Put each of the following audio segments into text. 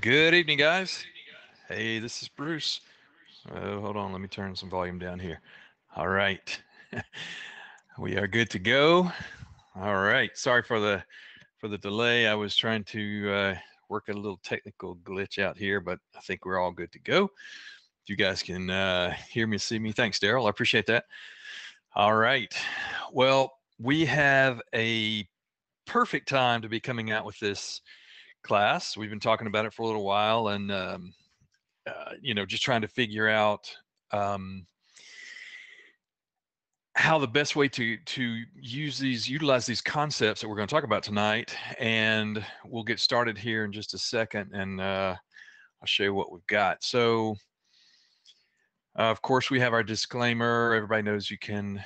Good evening, guys. Hey, this is Bruce. Hold on, let me turn some volume down here. All right, we are good to go. All right, sorry for the delay. I was trying to work a little technical glitch out here, but I think we're all good to go. If you guys can hear me, see me, thanks, Darrell. I appreciate that. All right, well, we have a perfect time to be coming out with this class. We've been talking about it for a little while, and just trying to figure out how the best way to utilize these concepts that we're going to talk about tonight. And we'll get started here in just a second, and I'll show you what we've got. So, of course, we have our disclaimer. Everybody knows you can,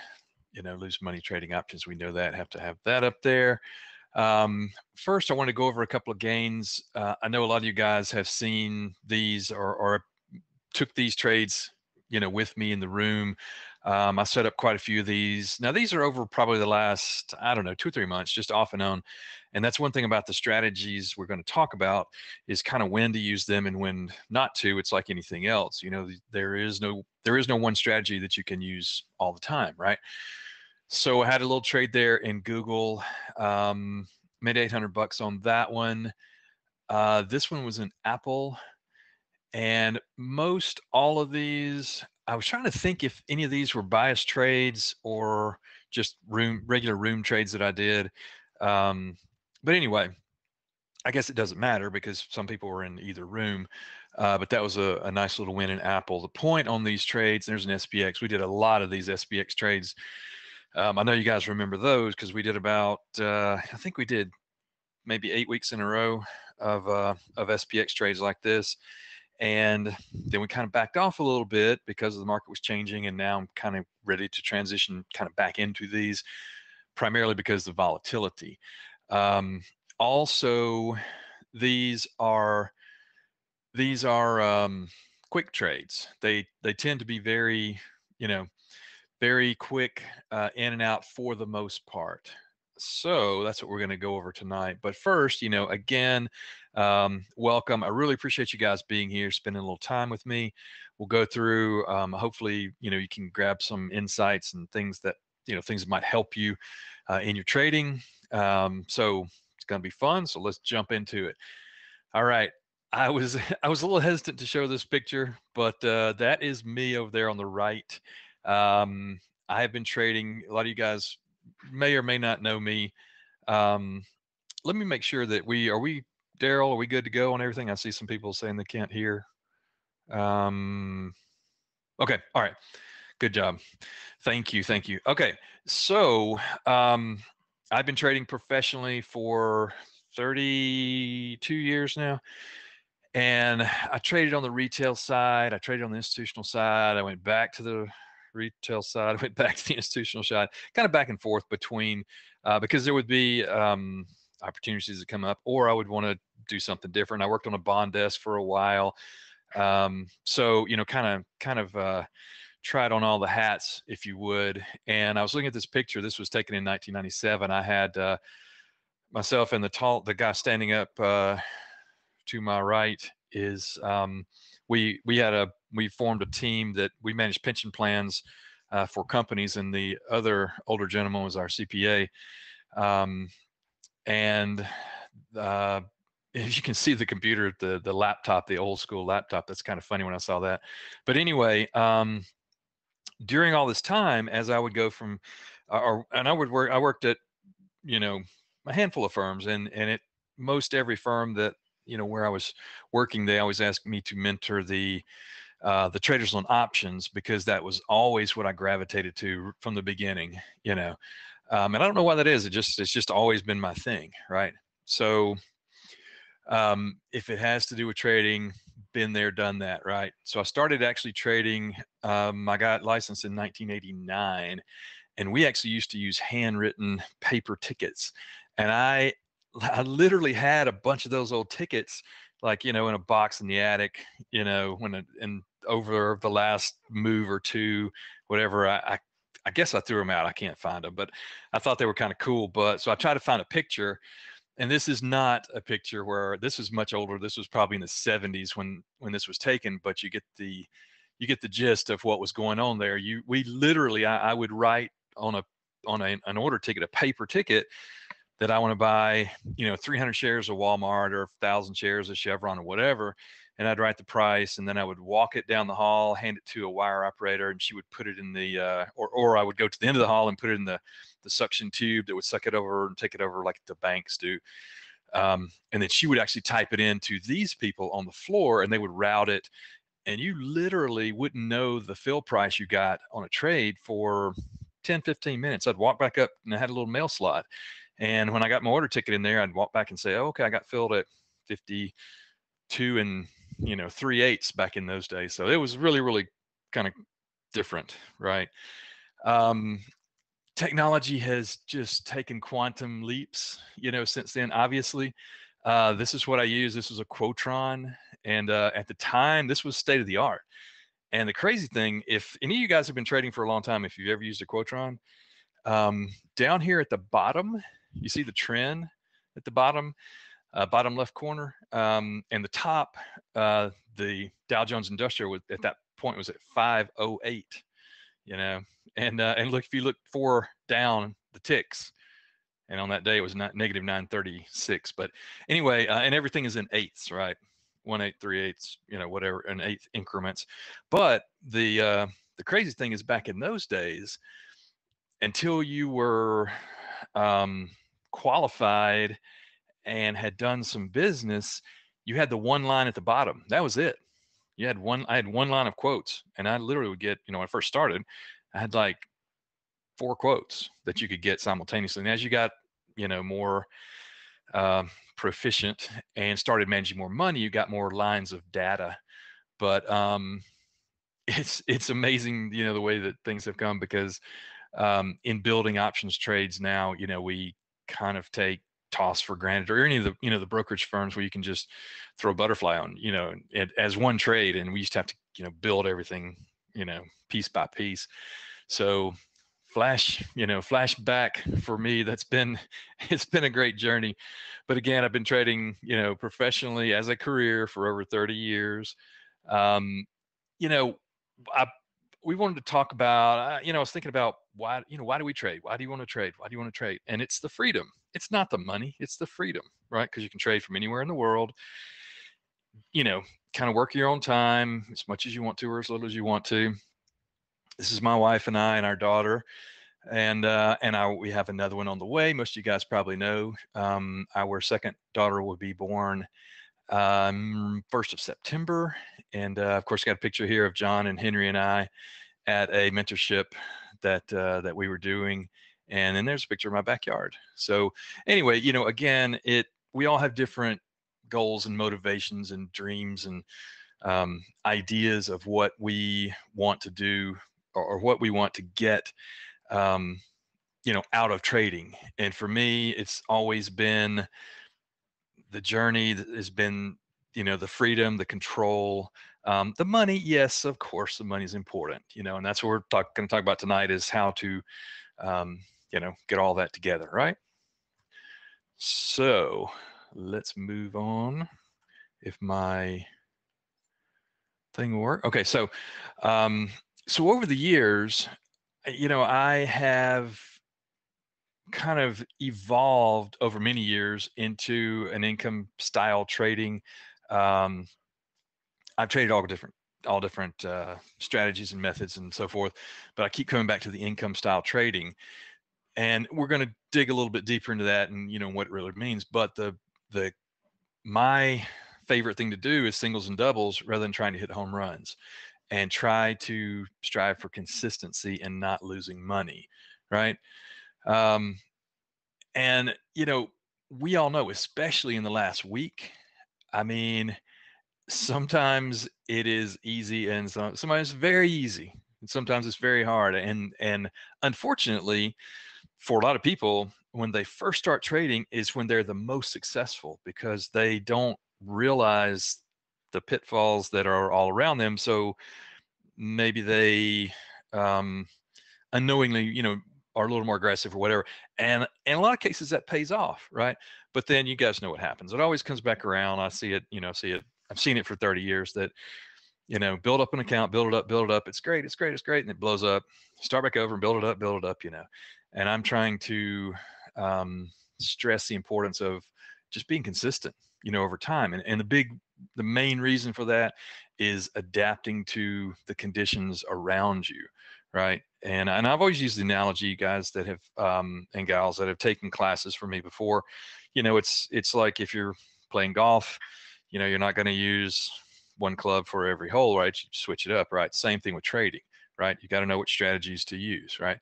lose money trading options. We know that. Have to have that up there. First, I want to go over a couple of gains. I know a lot of you guys have seen these or took these trades, with me in the room. I set up quite a few of these. Now, these are over probably the last, 2 or 3 months, just off and on. And that's one thing about the strategies we're going to talk about is kind of when to use them and when not to. It's like anything else. There is no one strategy that you can use all the time, right? So I had a little trade there in Google, made $800 on that one. This one was an Apple. And most all of these, I was trying to think if any of these were bias trades or just regular room trades that I did. But anyway, I guess it doesn't matter because some people were in either room. But that was a nice little win in Apple. The point on these trades, there's an SPX. We did a lot of these SPX trades. I know you guys remember those because we did about, I think we did maybe 8 weeks in a row of SPX trades like this. And then we kind of backed off a little bit because the market was changing, and now I'm kind of ready to transition kind of back into these, primarily because of the volatility. Also, these are quick trades. They tend to be very, very quick in and out for the most part. So that's what we're going to go over tonight. But first, again, welcome. I really appreciate you guys being here, spending a little time with me. We'll go through, hopefully, you can grab some insights and things that might help you in your trading. So it's going to be fun. So let's jump into it. All right. I was a little hesitant to show this picture, but that is me over there on the right. I have been trading. A lot of you guys may or may not know me. Let me make sure that Darrell, are we good to go on everything? I see some people saying they can't hear. Okay. All right. Good job. Thank you. Okay. So I've been trading professionally for 32 years now. And I traded on the retail side. I traded on the institutional side. I went back to the retail side. I went back to the institutional side, kind of back and forth between, because there would be opportunities that come up, or I would want to do something different. I worked on a bond desk for a while. So, kind of tried on all the hats, if you would. And I was looking at this picture. This was taken in 1997. I had myself and the guy standing up to my right is we formed a team that we managed pension plans for companies, and the other older gentleman was our CPA. And as you can see, the computer, the laptop, the old school laptop, that's kind of funny when I saw that. But anyway, during all this time, as I would go from, I worked at, a handful of firms, and at most every firm that, where I was working, they always asked me to mentor the traders on options, because that was always what I gravitated to from the beginning, and I don't know why that is. It's just always been my thing, right? So if it has to do with trading, been there, done that, right? So I started actually trading. I got licensed in 1989, and we actually used to use handwritten paper tickets, and I literally had a bunch of those old tickets, like, in a box in the attic, and over the last move or two, whatever, I guess I threw them out. I can't find them, but I thought they were kind of cool. But so I tried to find a picture and this is not a picture where this is much older. This was probably in the 70s when this was taken, but you get the gist of what was going on there. We literally, I would write on an order ticket, a paper ticket, that I want to buy, 300 shares of Walmart or 1,000 shares of Chevron or whatever, and I'd write the price, and then I would walk it down the hall, hand it to a wire operator, and she would put it in the, or I would go to the end of the hall and put it in the suction tube that would suck it over and take it over like the banks do. And then she would actually type it into these people on the floor, and they would route it, and you literally wouldn't know the fill price you got on a trade for 10, 15 minutes. I'd walk back up, and I had a little mail slot. And when I got my order ticket in there, I'd walk back and say, oh, okay, I got filled at 52 and 3/8 back in those days. So it was really, really kind of different, right? Technology has just taken quantum leaps, since then. Obviously, this is what I use. This was a Quotron, and at the time, this was state of the art. And the crazy thing, if any of you guys have been trading for a long time, if you've ever used a Quotron, down here at the bottom, you see the trend at the bottom left corner, and the top, the Dow Jones Industrial at that point was at 508, and look, if you look 4 down the ticks, and on that day it was not negative 936. But anyway, and everything is in eighths, right? 1/8, 3/8, whatever, in eighth increments. But the crazy thing is, back in those days, until you were qualified and had done some business, you had the one line at the bottom. That was it. I had one line of quotes, and I literally would get, when I first started, I had like 4 quotes that you could get simultaneously. And as you got, more proficient and started managing more money, you got more lines of data. But it's amazing, the way that things have come, because in building options trades now, we kind of take toss for granted, or any of the, the brokerage firms where you can just throw a butterfly on, as one trade, and we used to have to, build everything, piece by piece. So flashback for me, it's been a great journey. But again, I've been trading, professionally as a career for over 30 years. We wanted to talk about, I was thinking about why do we trade? Why do you want to trade? Why do you want to trade? And it's the freedom. It's not the money, it's the freedom, right? Because you can trade from anywhere in the world, kind of work your own time as much as you want to, or as little as you want to. This is my wife and I and our daughter, and we have another one on the way. Most of you guys probably know. Our second daughter will be born 1st of September. And of course, got a picture here of John and Henry and I at a mentorship that we were doing. And then there's a picture of my backyard. So anyway, again, we all have different goals and motivations and dreams and ideas of what we want to do, or what we want to get, out of trading. And for me, it's always been the journey that has been, the freedom, the control, the money. Yes, of course, the money is important, and that's what we're going to talk about tonight, is how to, get all that together, right? So let's move on. If my thing will work. Okay, so over the years, I have kind of evolved over many years into an income style trading. I've traded all different strategies and methods and so forth, but I keep coming back to the income style trading, and we're going to dig a little bit deeper into that and what it really means. But my favorite thing to do is singles and doubles rather than trying to hit home runs, and try to strive for consistency and not losing money, right? And we all know, especially in the last week, I mean, sometimes it is easy, and sometimes very easy, and sometimes it's very hard. And unfortunately, for a lot of people, when they first start trading is when they're the most successful, because they don't realize the pitfalls that are all around them. So maybe they unknowingly, are a little more aggressive or whatever. And in a lot of cases that pays off, right? But then you guys know what happens. It always comes back around. I see it, I've seen it for 30 years that, build up an account, build it up. It's great. And it blows up, start back over and build it up, and I'm trying to stress the importance of just being consistent, over time. And the main reason for that is adapting to the conditions around you, right? And I've always used the analogy, guys that have and gals that have taken classes from me before, it's like if you're playing golf, you're not going to use one club for every hole, right? You switch it up, right? Same thing with trading, right? You got to know what strategies to use, right?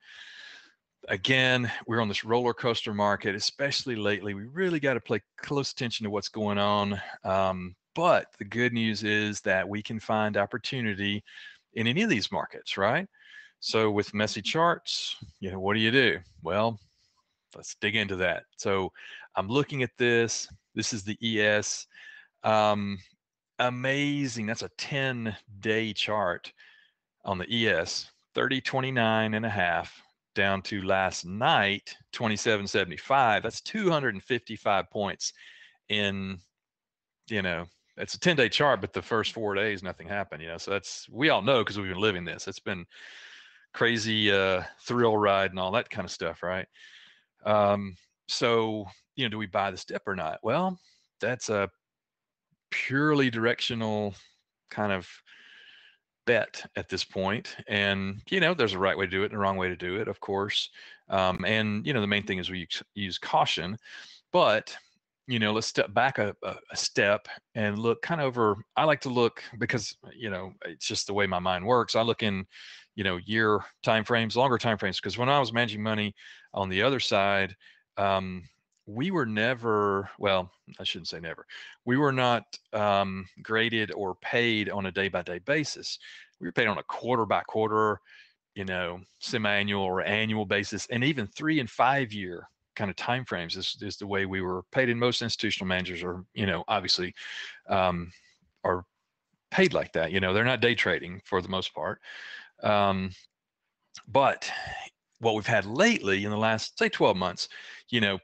Again, we're on this roller coaster market, especially lately. We really got to pay close attention to what's going on. But the good news is that we can find opportunity in any of these markets, right? So with messy charts, what do? Well, let's dig into that. So I'm looking at this. This is the ES. Amazing. That's a 10-day chart on the ES, 30.29.5 down to last night, 27.75. That's 255 points in, it's a 10-day chart, but the first 4 days, nothing happened, so we all know because we've been living this. It's been crazy thrill ride and all that kind of stuff, right? So, do we buy the dip or not? Well, that's a purely directional kind of bet at this point. And, there's a right way to do it and a wrong way to do it, of course. And, the main thing is we use caution. But, let's step back a step and look kind of over. I like to look because, it's just the way my mind works. I look in, year timeframes, longer timeframes, because when I was managing money on the other side, we were never, well, I shouldn't say never. We were not graded or paid on a day-by-day basis. We were paid on a quarter-by-quarter, semi-annual or annual basis, and even 3 and 5 year kind of timeframes is the way we were paid. And most institutional managers are, obviously, are paid like that. They're not day trading for the most part. But what we've had lately in the last, say, 12 months,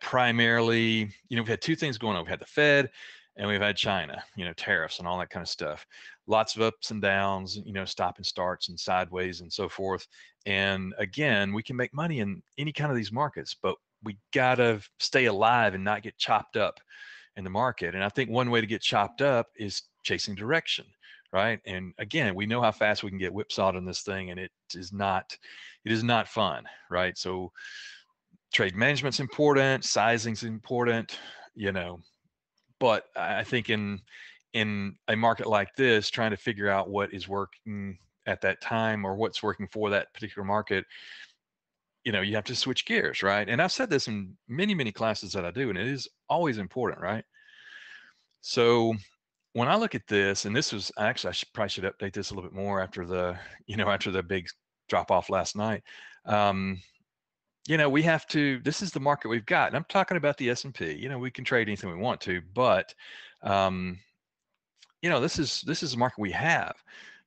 primarily, we've had two things going on. We've had the Fed and we've had China, tariffs and all that kind of stuff. Lots of ups and downs, stop and starts and sideways and so forth. And again, we can make money in any kind of these markets, but we gotta stay alive and not get chopped up in the market. And I think one way to get chopped up is chasing direction, right? And again, we know how fast we can get whipsawed in this thing, and it is not fun, right? So trade management's important, sizing's important, but I think in a market like this, trying to figure out what is working at that time or what's working for that particular market, you have to switch gears, right? And I've said this in many, many classes that I do, and it is always important, right? So when I look at this, and this was actually, probably should update this a little bit more after the, after the big drop off last night. We have to, this is the market we've got. And I'm talking about the S&P. We can trade anything we want to, but, this is the market we have.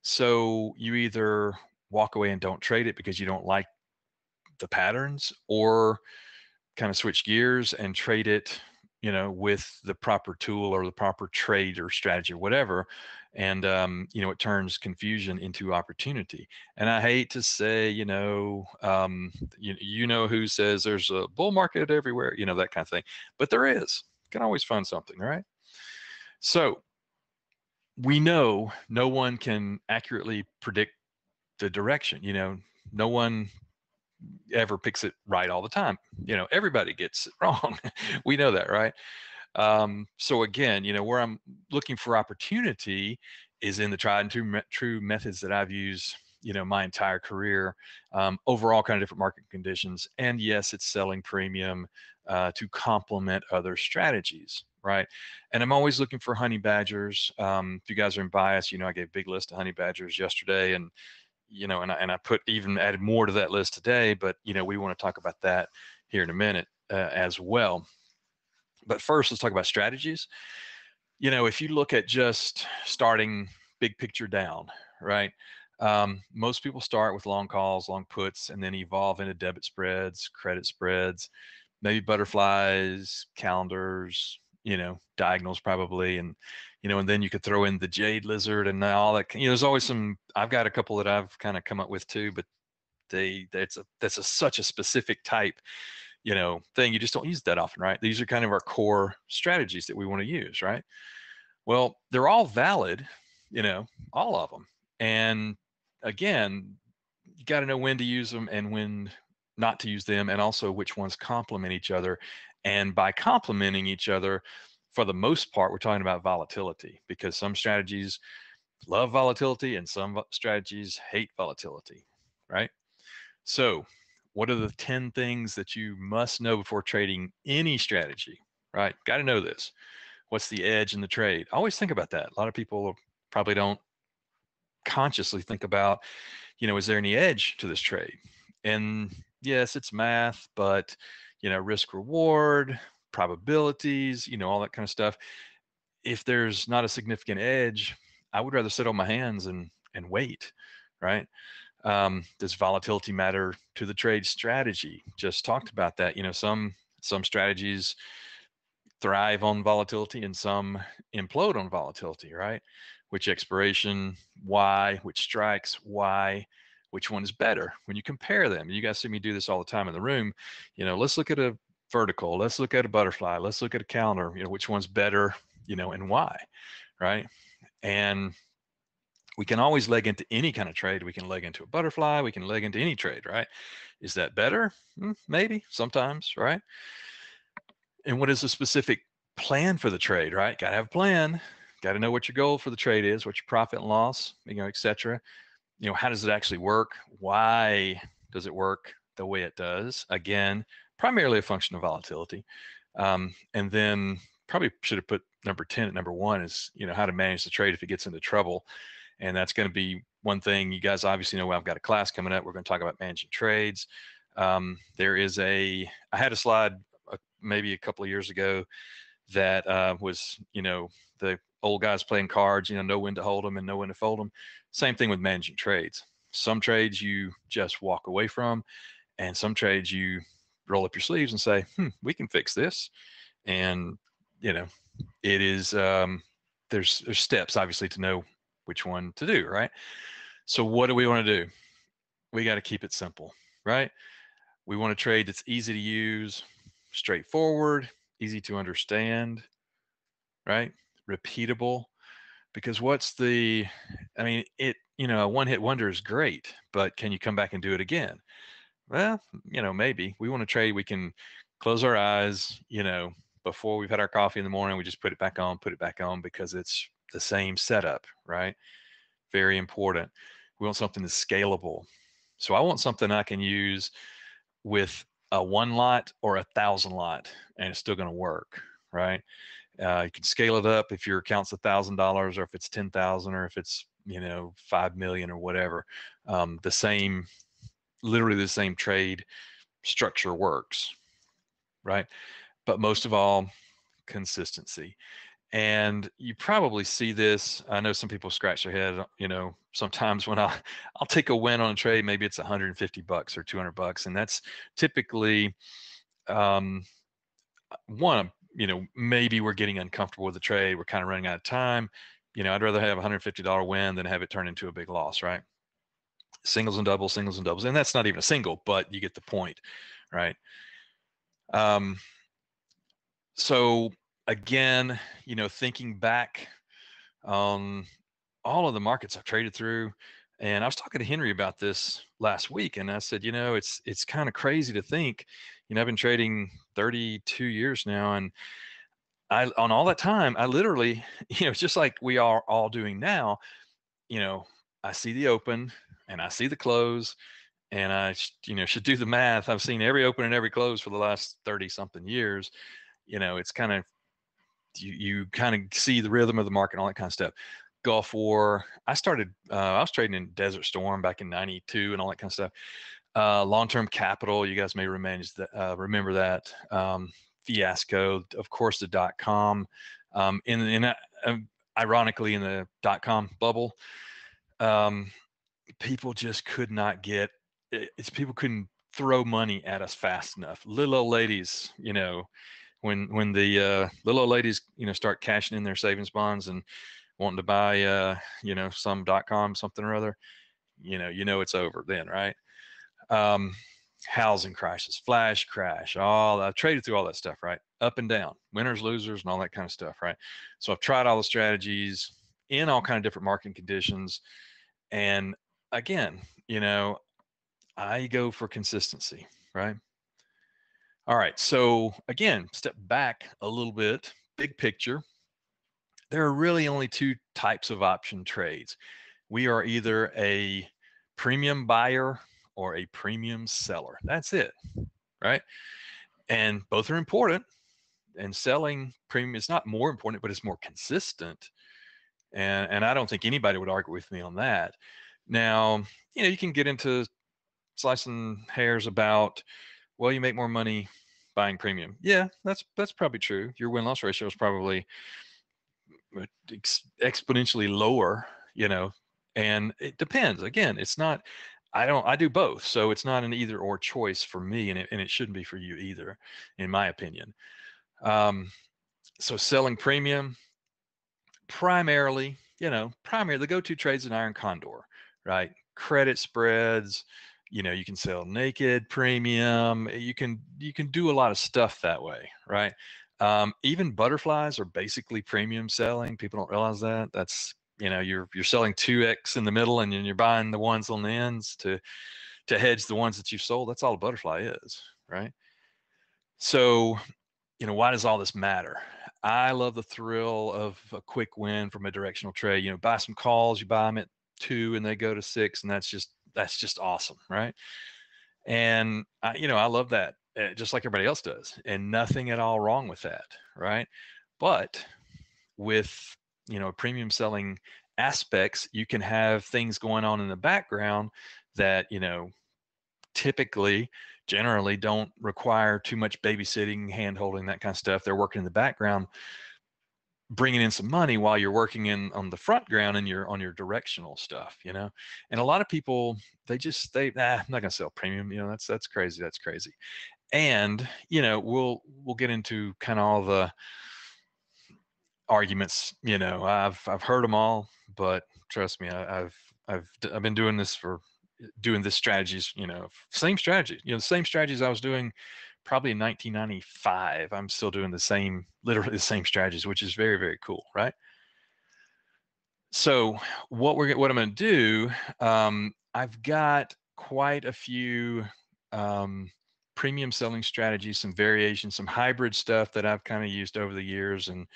So you either walk away and don't trade it because you don't like the patterns, or kind of switch gears and trade it, with the proper tool or the proper trade or strategy or whatever. And, it turns confusion into opportunity. And I hate to say, who says there's a bull market everywhere, that kind of thing, but there is. You can always find something, right? So we know no one can accurately predict the direction. No one ever picks it right all the time. Everybody gets it wrong. We know that, right? So again, where I'm looking for opportunity is in the tried and true methods that I've used, my entire career, over all kind of different market conditions. And yes, it's selling premium to complement other strategies, right? And I'm always looking for honey badgers. If you guys are in bias, I gave a big list of honey badgers yesterday, and and I added more to that list today, but we want to talk about that here in a minute as well. But first, let's talk about strategies. If you look at just starting big picture down, right? Most people start with long calls, long puts, and then evolve into debit spreads, credit spreads, maybe butterflies, calendars, diagonals probably, and and then you could throw in the jade lizard and all that. There's always some. I've got a couple that I've kind of come up with too, but that's such a specific type, thing. You just don't use that often, right? These are kind of our core strategies that we want to use, right? Well, they're all valid, all of them. And again, you got to know when to use them and when not to use them, and also which ones complement each other. And by complementing each other, for the most part, we're talking about volatility, because some strategies love volatility and some strategies hate volatility, right? So, what are the 10 things that you must know before trading any strategy, right? Got to know this. What's the edge in the trade? Always think about that. A lot of people probably don't consciously think about, is there any edge to this trade? And yes, it's math, but risk reward, probabilities, all that kind of stuff. If there's not a significant edge, I would rather sit on my hands and wait, right? Does volatility matter to the trade strategy? Just talked about that. Some strategies thrive on volatility and some implode on volatility, right? Which expiration, why? Which strikes, why? Which one is better? When you compare them, you guys see me do this all the time in the room. Let's look at a vertical. Let's look at a butterfly. Let's look at a calendar. Which one's better? And why, right? And we can always leg into any kind of trade. We can leg into a butterfly. We can leg into any trade, right? Is that better? Maybe sometimes, right? And what is the specific plan for the trade, right? Got to have a plan. Got to know what your goal for the trade is, what your profit and loss, et cetera. How does it actually work? Why does it work the way it does? Again, primarily a function of volatility. And then probably should have put number 10 at number 1 is, how to manage the trade if it gets into trouble. And that's going to be one thing. You guys obviously know I've got a class coming up. We're going to talk about managing trades. I had a slide maybe a couple of years ago that was, the old guys playing cards, know when to hold them and know when to fold them. Same thing with managing trades. Some trades you just walk away from, and some trades you roll up your sleeves and say, we can fix this. And, it is, there's steps obviously to know which one to do, right? So what do we want to do? We got to keep it simple, right? We want a trade that's easy to use, straightforward, easy to understand, right? Repeatable. Because a one-hit wonder is great, but can you come back and do it again? Well, maybe. We want to trade we can close our eyes, before we've had our coffee in the morning, we just put it back on, because it's the same setup, right? Very important. We want something that's scalable. So I want something I can use with a 1 lot or 1,000 lot, and it's still going to work, right? You can scale it up if your account's $1,000, or if it's 10,000, or if it's 5 million or whatever. Literally the same trade structure works, right? But most of all, consistency. And you probably see this. I know some people scratch their head, sometimes when I'll take a win on a trade, maybe it's $150 or $200, and that's typically one, maybe we're getting uncomfortable with the trade. We're kind of running out of time. I'd rather have a $150 win than have it turn into a big loss, right? Singles and doubles. And that's not even a single, but you get the point, right? So again, thinking back on all of the markets I've traded through, and I was talking to Henry about this last week, and I said, it's kind of crazy to think, I've been trading 32 years now, and on all that time, I literally, just like we are all doing now, I see the open and I see the close, and I, should do the math. I've seen every open and every close for the last 30 something years. It's kind of, you kind of see the rhythm of the market and all that kind of stuff. Gulf War, I was trading in Desert Storm back in 92 and all that kind of stuff. Long-term capital, you guys may remember that. Fiasco, of course, the .com, ironically in the .com bubble. people just could not get it's people couldn't throw money at us fast enough. Little old ladies, when the little old ladies, start cashing in their savings bonds and wanting to buy, some .com something or other, it's over then, right? Um, Housing crashes, flash crash, I've traded through all that stuff, right? Up and down, winners, losers, and all that kind of stuff, right? So I've tried all the strategies in all kind of different market conditions. And again, I go for consistency, right? All right. So again, step back a little bit, big picture. There are really only two types of option trades. We are either a premium buyer or a premium seller. That's it, right? And both are important. And selling premium is not more important, but it's more consistent. And I don't think anybody would argue with me on that. Now, you can get into slicing hairs about, well, you make more money buying premium. Yeah, that's probably true. Your win-loss ratio is probably exponentially lower, and it depends. Again, it's not, I do both. So it's not an either or choice for me, and it shouldn't be for you either, in my opinion. So selling premium, primarily, the go-to trades in iron condor, right? Credit spreads, you can sell naked premium. You can do a lot of stuff that way, right? Even butterflies are basically premium selling. People don't realize that. That's, you're selling 2x in the middle, and then you're buying the ones on the ends to hedge the ones that you've sold. That's all a butterfly is, right? So, why does all this matter? I love the thrill of a quick win from a directional trade. Buy some calls, you buy them at 2 and they go to 6, and that's just awesome, right? And I love that, just like everybody else does, and nothing at all wrong with that, right? But with premium selling aspects, you can have things going on in the background that typically, generally don't require too much babysitting, hand holding, that kind of stuff. They're working in the background, bringing in some money while you're working in on the front ground and you're on your directional stuff, And a lot of people, I'm not gonna sell premium, that's crazy, that's crazy. And we'll get into kind of all the arguments. I've heard them all, but trust me, I've been doing this strategies, same strategy, the same strategies I was doing probably in 1995. I'm still doing literally the same strategies, which is very, very cool, right? So what I'm going to do, I've got quite a few premium selling strategies, some variations, some hybrid stuff that I've kind of used over the years, and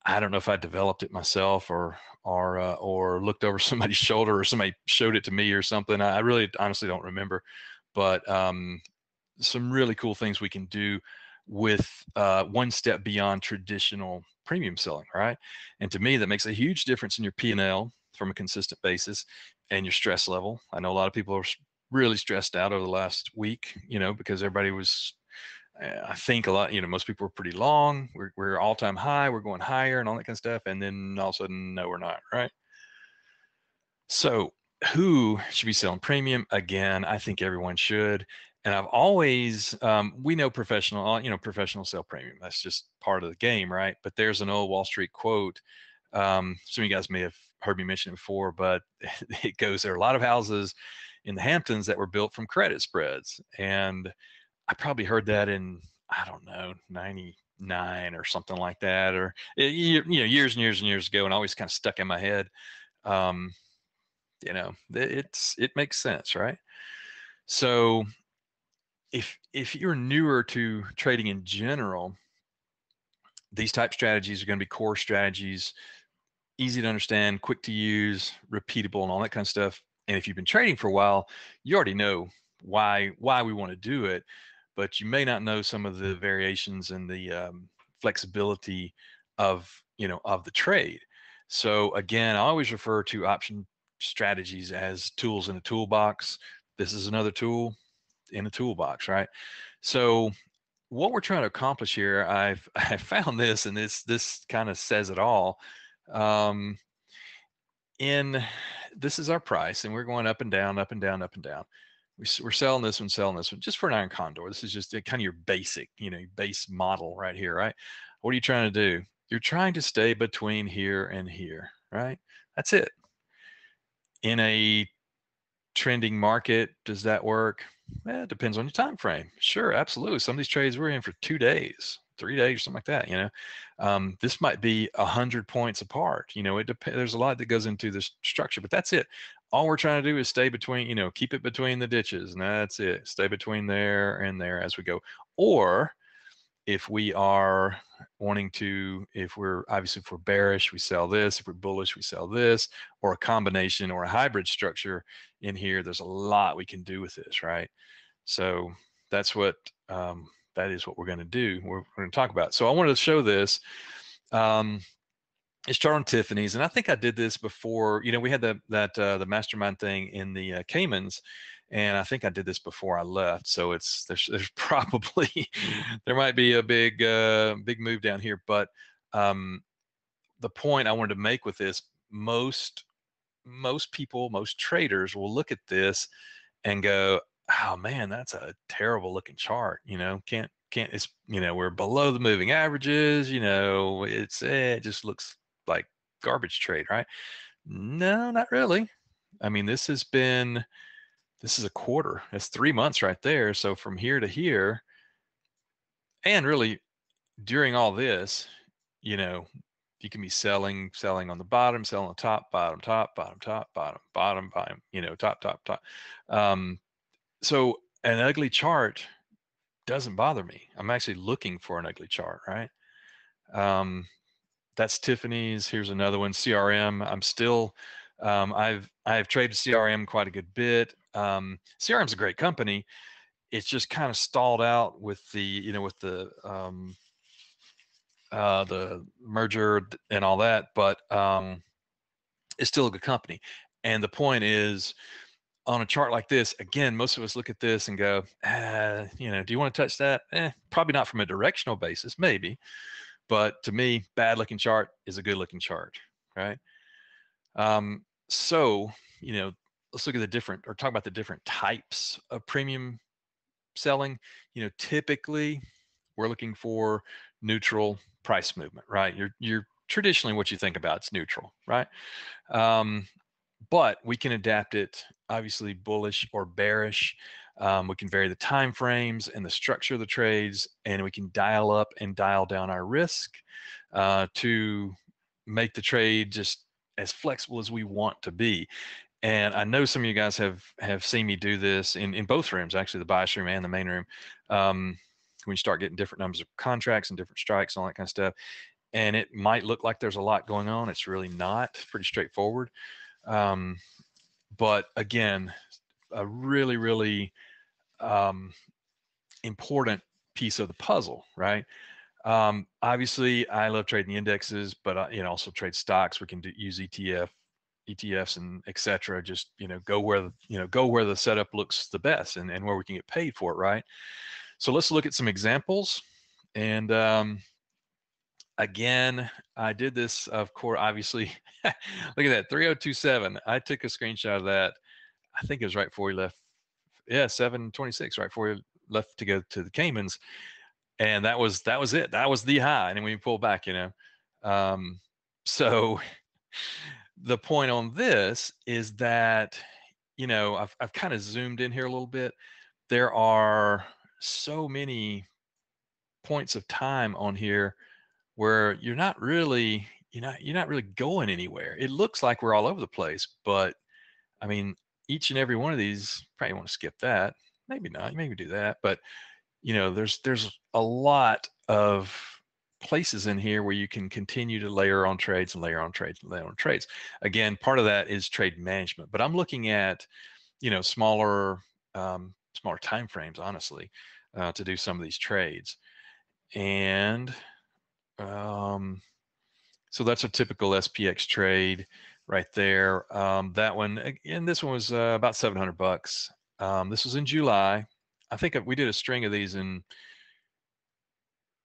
I don't know if I developed it myself or looked over somebody's shoulder or somebody showed it to me or something. I really honestly don't remember, but some really cool things we can do with one step beyond traditional premium selling, right? And to me, that makes a huge difference in your P&L from a consistent basis and your stress level. I know a lot of people are really stressed out over the last week, because everybody was, I think a lot, most people were pretty long. We're all-time high, we're going higher and all that kind of stuff. And then all of a sudden, no, we're not, right? So who should be selling premium? Again, I think everyone should. And I've always, we know professionals sell premium. That's just part of the game, right? But there's an old Wall Street quote. Some of you guys may have heard me mention it before, but it goes, there are a lot of houses in the Hamptons that were built from credit spreads. And I probably heard that in, I don't know, 99 or something like that, or years and years and years ago, and always kind of stuck in my head. It makes sense, right? So if you're newer to trading in general, these type strategies are going to be core strategies, easy to understand, quick to use, repeatable, and all that kind of stuff. And if you've been trading for a while, you already know why we want to do it, but you may not know some of the variations and the flexibility of the trade. So again, I always refer to option strategies as tools in a toolbox. This is another tool in a toolbox, right? So what we're trying to accomplish here, I found this, and this kind of says it all. In this is our price, and we're going up and down, up and down, up and down. We're selling this one, just for an iron condor. This is just kind of your basic, base model right here, right? What are you trying to do? You're trying to stay between here and here, right? That's it. In a trending market, does that work? It depends on your time frame. Sure, absolutely. Some of these trades we're in for 2 days, 3 days, something like that. This might be 100 points apart. It depends. There's a lot that goes into this structure, but that's it. All we're trying to do is stay between, keep it between the ditches, and that's it. Stay between there and there as we go. Or if we are wanting to, if we're bearish, we sell this. If we're bullish, we sell this, or a combination or a hybrid structure in here. There's a lot we can do with this, right? So that's what, that is what we're going to do. We're going to talk about. So I wanted to show this. It's chart on Tiffany's, and I think I did this before. We had the mastermind thing in the Caymans, and I think I did this before I left. So there's probably there might be a big move down here. But the point I wanted to make with this, most people, most traders will look at this and go, "Oh man, that's a terrible looking chart." Can't it's we're below the moving averages. It just looks like garbage trade, right? No, not really. I mean, this is a quarter. That's 3 months right there. So from here to here, and really during all this, you can be selling on the bottom, selling on the top, bottom, top, bottom, top, bottom, bottom, bottom, top, top, top. So an ugly chart doesn't bother me. I'm actually looking for an ugly chart, right? That's Tiffany's. Here's another one, CRM. I'm still, I've traded CRM quite a good bit. CRM's a great company. It's just kind of stalled out with the merger and all that, but it's still a good company. And the point is, on a chart like this, again, most of us look at this and go, do you want to touch that? Probably not from a directional basis, maybe. But to me, bad looking chart is a good looking chart, right? So, let's look at talk about the different types of premium selling. Typically we're looking for neutral price movement, right? You're traditionally what you think about, it's neutral, right? But we can adapt it, obviously bullish or bearish. We can vary the time frames and the structure of the trades, and we can dial up and dial down our risk to make the trade just as flexible as we want to be. And I know some of you guys have seen me do this in both rooms, actually, the bias room and the main room. When you start getting different numbers of contracts and different strikes and all that kind of stuff, and it might look like there's a lot going on. It's really not. It's pretty straightforward. But again, a really, really important piece of the puzzle, right? Obviously, I love trading the indexes, but also trade stocks. We can use ETFs and etc. Just go where the setup looks the best and where we can get paid for it, right? So let's look at some examples. And again, I did this, of course, obviously. Look at that, 3027. I took a screenshot of that. I think it was right before we left. Yeah, 726, right before we left to go to the Caymans. And that was it. That was the high. And then we pulled back, so the point on this is that, I've kind of zoomed in here a little bit. There are so many points of time on here where you're not really going anywhere. It looks like we're all over the place, but I mean, each and every one of these, probably want to skip that. Maybe not. Maybe do that. But there's a lot of places in here where you can continue to layer on trades and layer on trades and layer on trades. Again, part of that is trade management. But I'm looking at smaller time frames, honestly, to do some of these trades. And so that's a typical SPX trade right there. That one, again, this one was about $700. This was in July. I think we did a string of these in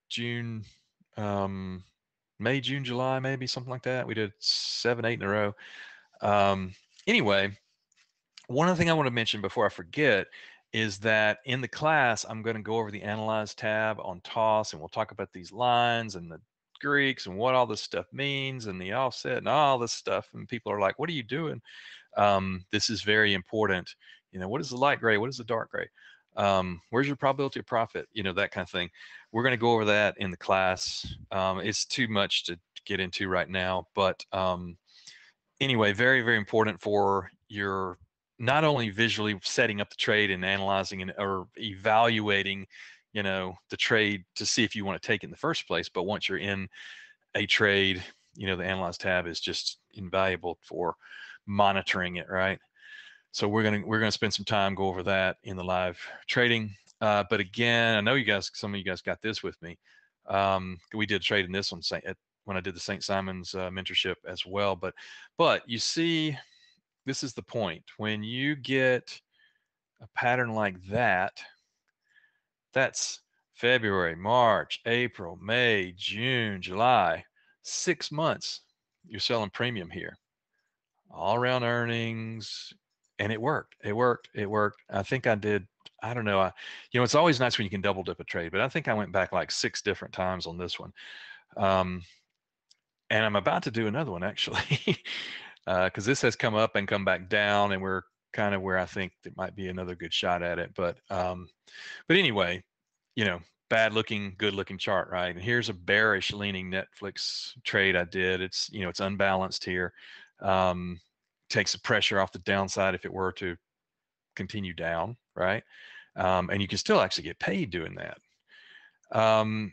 June, May, June, July, maybe something like that. We did 7, 8 in a row. anyway, one other thing I want to mention before I forget is that in the class, I'm going to go over the Analyze tab on TOS, and we'll talk about these lines and the Greeks and what all this stuff means and the offset and all this stuff. And people are like, what are you doing? This is very important. What is the light gray? What is the dark gray? Where's your probability of profit? That kind of thing. We're going to go over that in the class. It's too much to get into right now, but anyway, very, very important for your not only visually setting up the trade and analyzing and or evaluating, the trade to see if you want to take it in the first place, but once you're in a trade, the Analyze tab is just invaluable for monitoring it, right? So we're gonna spend some time go over that in the live trading. But again, I know some of you guys got this with me. We did trade in this one when I did the St. Simon's mentorship as well. But you see, this is the point. When you get a pattern like that, that's February, March, April, May, June, July, 6 months. You're selling premium here, all around earnings, and it worked. It worked. It worked. I think I did. I don't know. It's always nice when you can double dip a trade, but I think I went back like 6 different times on this one. And I'm about to do another one actually, because this has come up and come back down, and we're kind of where I think it might be another good shot at it. But anyway, bad looking, good looking chart, right? And here's a bearish leaning Netflix trade I did. It's it's unbalanced here. Takes the pressure off the downside if it were to continue down, right? And you can still actually get paid doing that.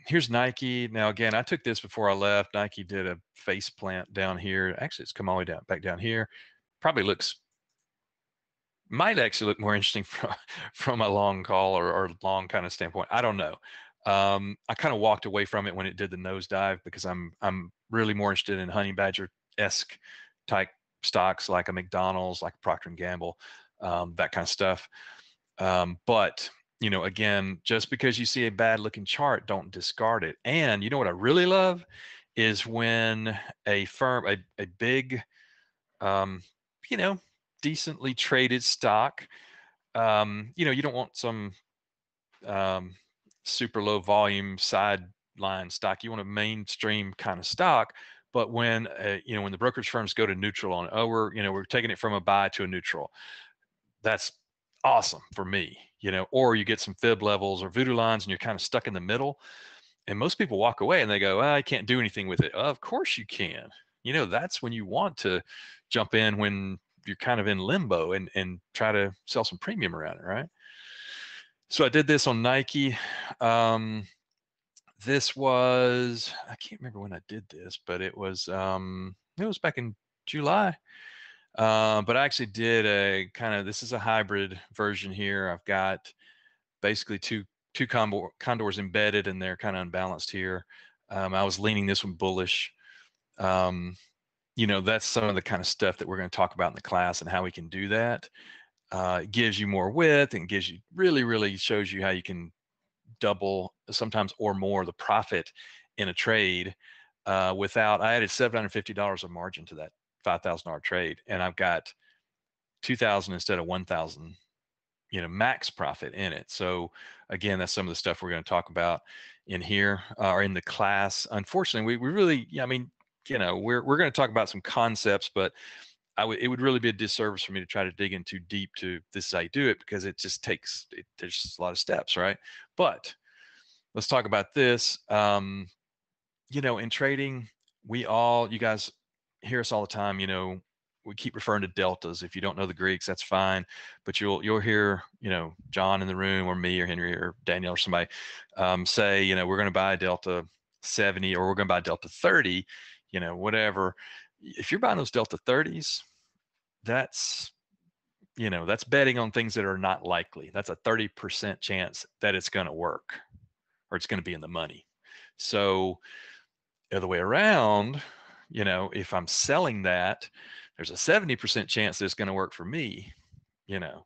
Here's Nike. Now, again, I took this before I left. Nike did a face plant down here. Actually, it's come all the way back down here. Probably might actually look more interesting from a long call or long kind of standpoint. I don't know. I kind of walked away from it when it did the nosedive because I'm really more interested in honey badger-esque type stocks like a McDonald's, like a Procter & Gamble, that kind of stuff. But again, just because you see a bad looking chart, don't discard it. And you know what I really love is when a firm, a big, decently traded stock, you don't want some super low volume sideline stock. You want a mainstream kind of stock. But when when the brokerage firms go to neutral on, we're taking it from a buy to a neutral, that's awesome for me, or you get some fib levels or voodoo lines and you're kind of stuck in the middle, and most people walk away and they go, I can't do anything with it. Of course you can. That's when you want to jump in, when you're kind of in limbo, and try to sell some premium around it, right? So I did this on Nike. This was, I can't remember when I did this, but it was back in July. But I actually did a kind of, this is a hybrid version here. I've got basically two condors embedded, and they're kind of unbalanced here. I was leaning this one bullish. That's some of the kind of stuff that we're going to talk about in the class and how we can do that. It gives you more width and gives you really shows you how you can double, sometimes or more, the profit in a trade without. I added $750 of margin to that $5,000 trade, and I've got 2,000 instead of 1,000, max profit in it. So again, that's some of the stuff we're going to talk about in here or in the class. Unfortunately, we really, we're going to talk about some concepts, but it would really be a disservice for me to try to dig in too deep to this is how you do it, because it just takes, there's just a lot of steps, right? But let's talk about this. In trading, you guys hear us all the time, we keep referring to deltas. If you don't know the Greeks, that's fine, but you'll hear, John in the room or me or Henry or Danielle or somebody say, we're going to buy a delta 70 or we're going to buy a delta 30, whatever. If you're buying those delta 30s, that's betting on things that are not likely. That's a 30% chance that it's going to work or it's going to be in the money. So the other way around, if I'm selling that, there's a 70% chance that it's going to work for me,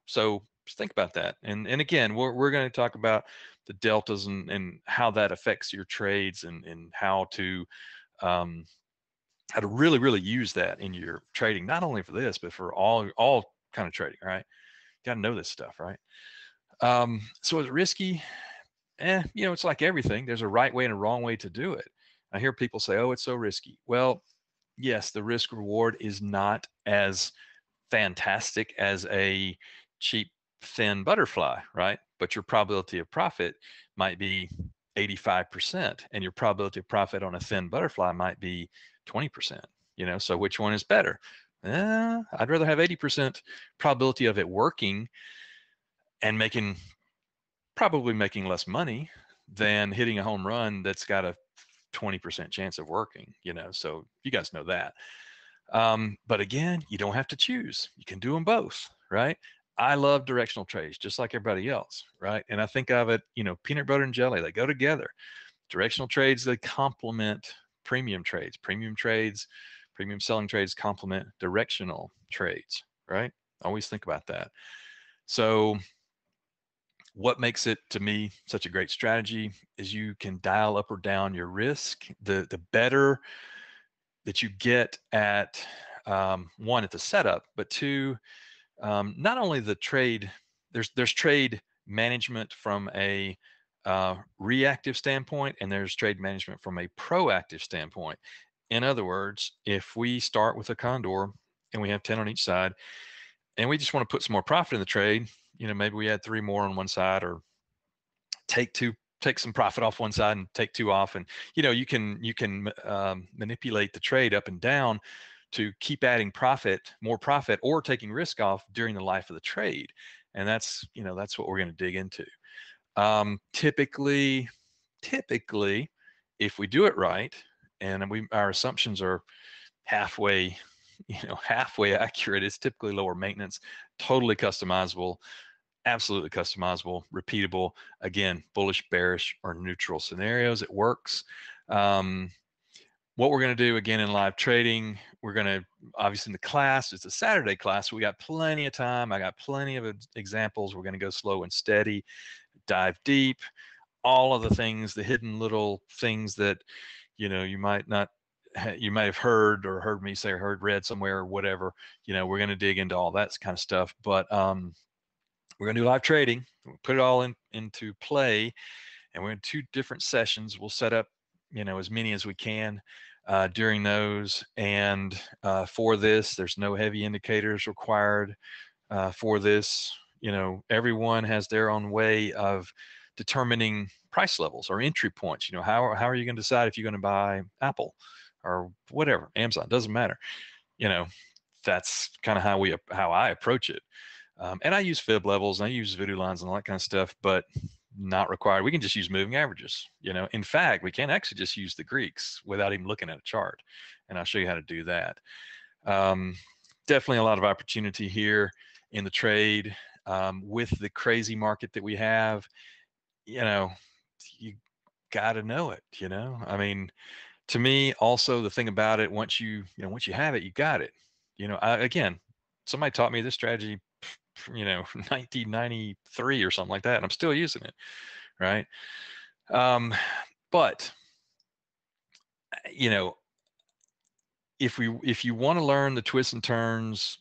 so just think about that. And again, we're going to talk about the deltas and how that affects your trades and how to how to really, really use that in your trading, not only for this, but for all kind of trading, right? You got to know this stuff, right? So is it risky? It's like everything. There's a right way and a wrong way to do it. I hear people say, oh, it's so risky. Well, yes, the risk reward is not as fantastic as a cheap, thin butterfly, right? But your probability of profit might be 85%, and your probability of profit on a thin butterfly might be 20%. So which one is better? I'd rather have 80% probability of it working and probably making less money than hitting a home run that's got a 20% chance of working, so you guys know that. But again, you don't have to choose. You can do them both, right? I love directional trades just like everybody else, right? And I think of it, peanut butter and jelly, they go together. Directional trades, they complement premium trades. Premium selling trades complement directional trades, right? Always think about that. So what makes it, to me, such a great strategy is you can dial up or down your risk. The better that you get at, one, at the setup, but two, not only the trade, there's trade management from a reactive standpoint, and there's trade management from a proactive standpoint. In other words, if we start with a condor and we have 10 on each side, and we just want to put some more profit in the trade, maybe we add 3 more on one side, or take some profit off one side and take 2 off, and you can manipulate the trade up and down to keep adding more profit, or taking risk off during the life of the trade. And that's what we're going to dig into. Typically, if we do it right, and our assumptions are halfway accurate, it's typically lower maintenance, totally customizable, absolutely customizable, repeatable. Again, bullish, bearish, or neutral scenarios, it works. What we're going to do again in live trading, we're going to, obviously in the class, it's a Saturday class, so we got plenty of time. I got plenty of examples. We're going to go slow and steady, dive deep, all of the things, the hidden little things that you might have heard me say, or read somewhere, or whatever. We're going to dig into all that kind of stuff. But we're going to do live trading. We'll put it all into play, and we're in 2 different sessions. We'll set up as many as we can during those. And for this, there's no heavy indicators required for this. Everyone has their own way of determining price levels or entry points. How are you going to decide if you're going to buy Apple or whatever, Amazon? Doesn't matter. That's kind of how I approach it. And I use fib levels, and I use voodoo lines and all that kind of stuff, but not required. We can just use moving averages. In fact, we can actually just use the Greeks without even looking at a chart. And I'll show you how to do that. Definitely a lot of opportunity here in the trade with the crazy market that we have. You got to know it. I mean, to me, also the thing about it, once you have it, you got it. Again, somebody taught me this strategy 1993 or something like that, and I'm still using it, right? But if you want to learn the twists and turns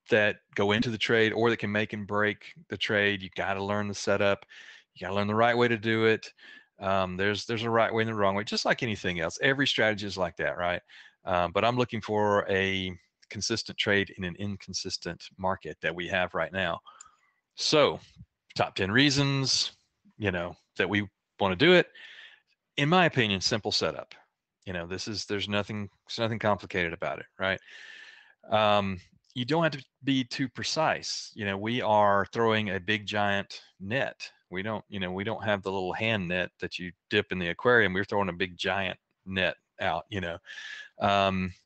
that go into the trade, or that can make and break the trade, you got to learn the setup. You got to learn the right way to do it. There's a right way and the wrong way, just like anything else. Every strategy is like that, right? But I'm looking for a consistent trade in an inconsistent market that we have right now. So top 10 reasons, that we want to do it. In my opinion, simple setup. There's nothing complicated about it, right? You don't have to be too precise. We are throwing a big giant net. We don't have the little hand net that you dip in the aquarium. We're throwing a big giant net out,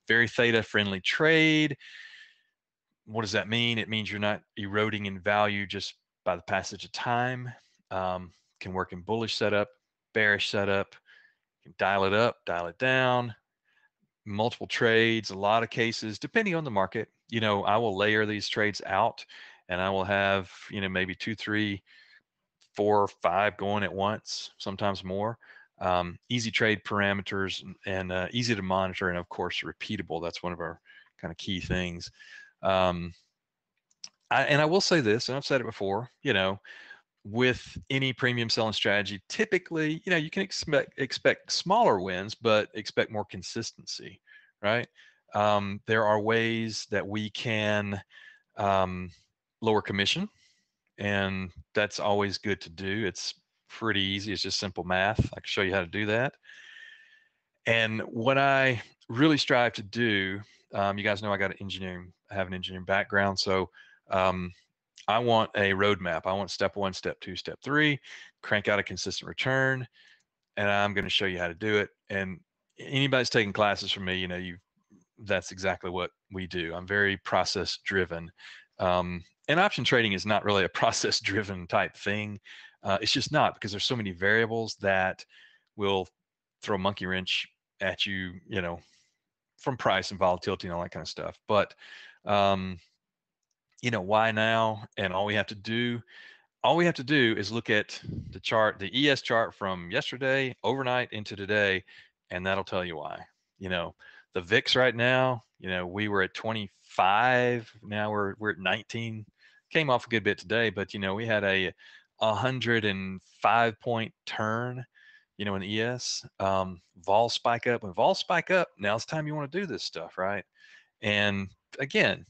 very theta friendly trade. What does that mean? It means you're not eroding in value just by the passage of time. Can work in bullish setup, bearish setup. You can dial it up, dial it down, multiple trades, a lot of cases, depending on the market. I will layer these trades out, and I will have, maybe 2, 3, 4, 5 going at once, sometimes more. easy trade parameters, and easy to monitor, and of course repeatable. That's one of our kind of key things. And I will say this, and I've said it before, with any premium selling strategy, typically, you can expect smaller wins, but expect more consistency, right? There are ways that we can lower commission, and that's always good to do. It's pretty easy. It's just simple math. I can show you how to do that. And what I really strive to do, you guys know I have an engineering background, so I want a roadmap. I want step 1, step 2, step 3, crank out a consistent return, and I'm going to show you how to do it. And anybody's taking classes from me, that's exactly what we do. I'm very process driven. And option trading is not really a process driven type thing. It's just not, because there's so many variables that will throw a monkey wrench at you, from price and volatility and all that kind of stuff. But why now? And all we have to do is look at the chart, the ES chart from yesterday, overnight into today, and that'll tell you why. The VIX right now, we were at 25, now we're at 19. Came off a good bit today, but we had a 105-point turn, in the ES. Vol spike up. When vol spike up, now it's time you want to do this stuff, right? And again,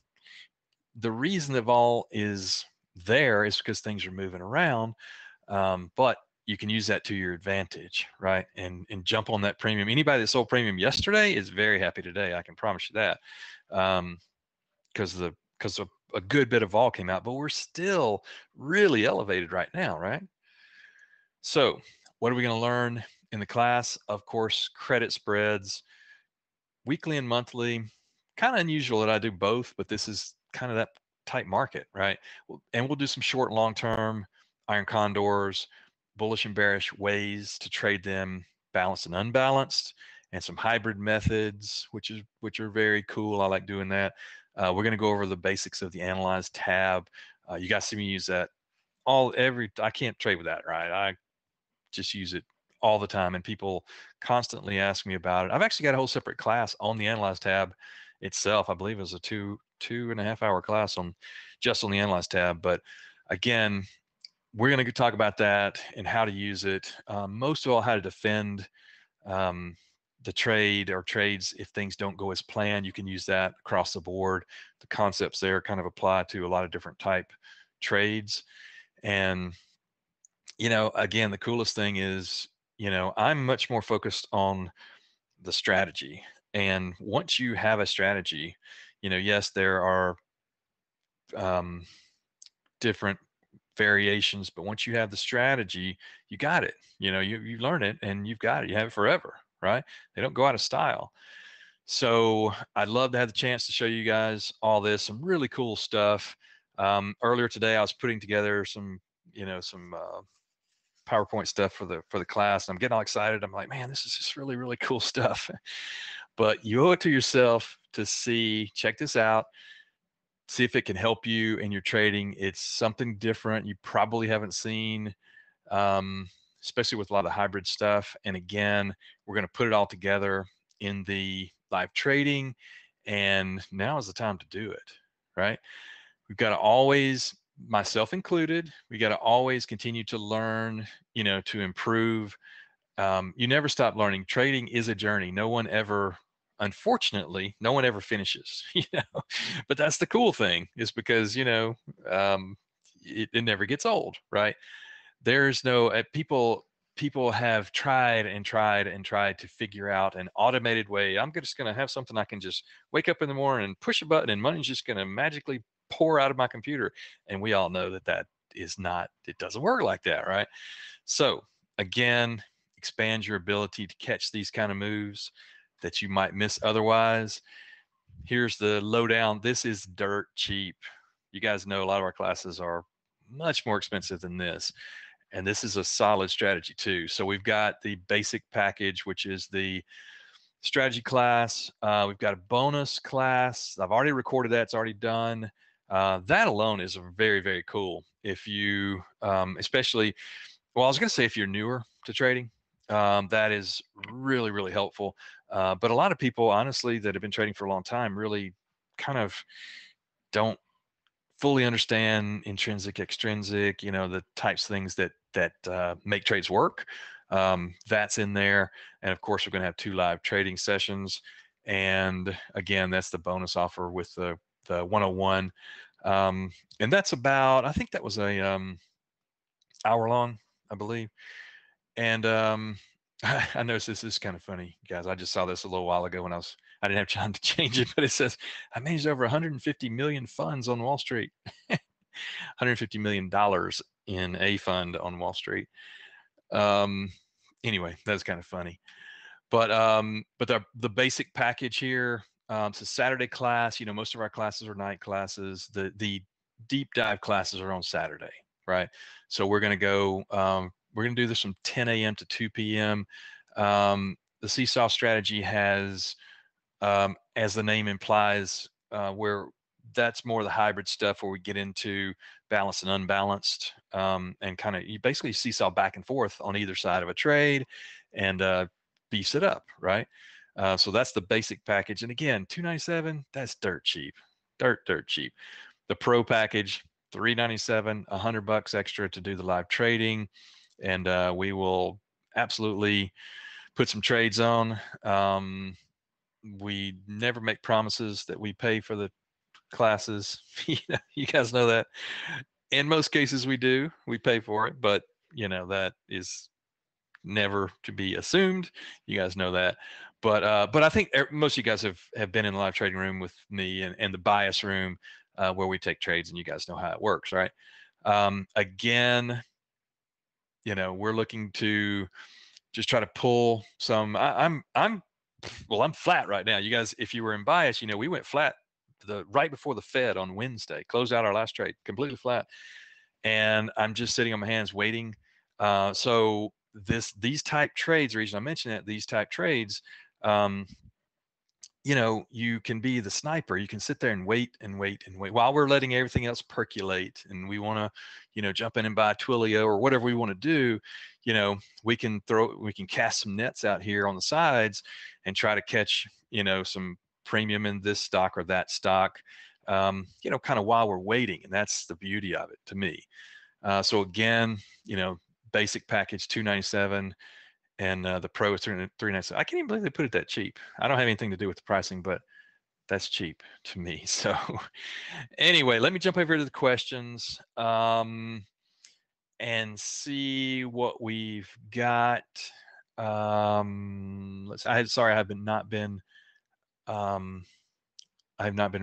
the reason that vol is there is because things are moving around, but you can use that to your advantage, right? And jump on that premium. Anybody that sold premium yesterday is very happy today. I can promise you that, because a good bit of vol came out, but we're still really elevated right now, right? So what are we going to learn in the class? Of course, credit spreads, weekly and monthly. Kind of unusual that I do both, but this is kind of that tight market, right? And we'll do some short and long-term iron condors, bullish and bearish ways to trade them, balanced and unbalanced, and some hybrid methods, which are very cool. I like doing that. We're going to go over the basics of the analyze tab. You guys see me use that I can't trade with that, right? I just use it all the time, and people constantly ask me about it. I've actually got a whole separate class on the analyze tab itself. I believe it was a 2.5 hour class just on the analyze tab. But again, we're going to talk about that and how to use it. Most of all, how to defend the trade or trades if things don't go as planned. You can use that across the board. The concepts there kind of apply to a lot of different type trades. And again, the coolest thing is, I'm much more focused on the strategy. And once you have a strategy, yes, there are different variations, but once you have the strategy, you got it. You learn it and you've got it. You have it forever, right? They don't go out of style. So I'd love to have the chance to show you guys all this, some really cool stuff. Earlier today, I was putting together some PowerPoint stuff for the class, and I'm getting all excited. I'm like, man, this is just really, really cool stuff. But you owe it to yourself to check this out, see if it can help you in your trading. It's something different you probably haven't seen, especially with a lot of the hybrid stuff. And again, we're going to put it all together in the live trading, and now is the time to do it, right? We've got to always, myself included, we got to always continue to learn, to improve. You never stop learning. Trading is a journey. Unfortunately, no one ever finishes, but that's the cool thing, is because, it never gets old, right? There's no, people have tried and tried and tried to figure out an automated way. I'm just going to have something I can just wake up in the morning and push a button and money's just going to magically pour out of my computer. And we all know that it doesn't work like that, right? So again, expand your ability to catch these kind of moves that you might miss otherwise. Here's the lowdown. This is dirt cheap. You guys know a lot of our classes are much more expensive than this. And this is a solid strategy too. So we've got the basic package, which is the strategy class. We've got a bonus class. I've already recorded that. It's already done. That alone is very, very cool. If you, especially, well, I was going to say if you're newer to trading, That is really, really helpful. But a lot of people, honestly, that have been trading for a long time really kind of don't fully understand intrinsic, extrinsic, the types of things that make trades work. That's in there. And of course, we're going to have 2 live trading sessions. And again, that's the bonus offer with the 101. And that's about, I think that was a hour long, I believe. And I noticed this is kind of funny, guys. I just saw this a little while ago when I didn't have time to change it, but it says I managed over 150 million funds on Wall Street. 150 million dollars in a fund on Wall Street. Um, anyway, that's kind of funny. But the basic package here. It's a Saturday class. Most of our classes are night classes. The deep dive classes are on Saturday, right? So we're going to go. We're going to do this from 10 a.m. to 2 p.m. The Seesaw strategy has, as the name implies, where that's more the hybrid stuff where we get into balanced and unbalanced, and kind of you basically seesaw back and forth on either side of a trade, and beefs it up, right? So that's the basic package. And again, $297, that's dirt cheap, dirt cheap. The pro package, $397, $100 extra to do the live trading, and we will absolutely put some trades on. We never make promises that we pay for the classes. You guys know that. In most cases, we do. We pay for it, but that is never to be assumed. You guys know that. But I think most of you guys have been in the live trading room with me and the bias room, where we take trades, and you guys know how it works, right? Again, we're looking to just try to pull some. I'm flat right now. You guys, if you were in bias, we went flat right before the Fed on Wednesday, closed out our last trade completely flat, and I'm just sitting on my hands waiting. So these type trades, the reason I mention it, these type trades, you can be the sniper. You can sit there and wait and wait and wait while we're letting everything else percolate, and we want to, jump in and buy Twilio or whatever we want to do. We can cast some nets out here on the sides and try to catch, some premium in this stock or that stock, kind of while we're waiting. And that's the beauty of it to me. So again, basic package $297, and the pro is $397. I can't even believe they put it that cheap. I don't have anything to do with the pricing, but that's cheap to me. So anyway, let me jump over to the questions, and see what we've got. Sorry, I have not been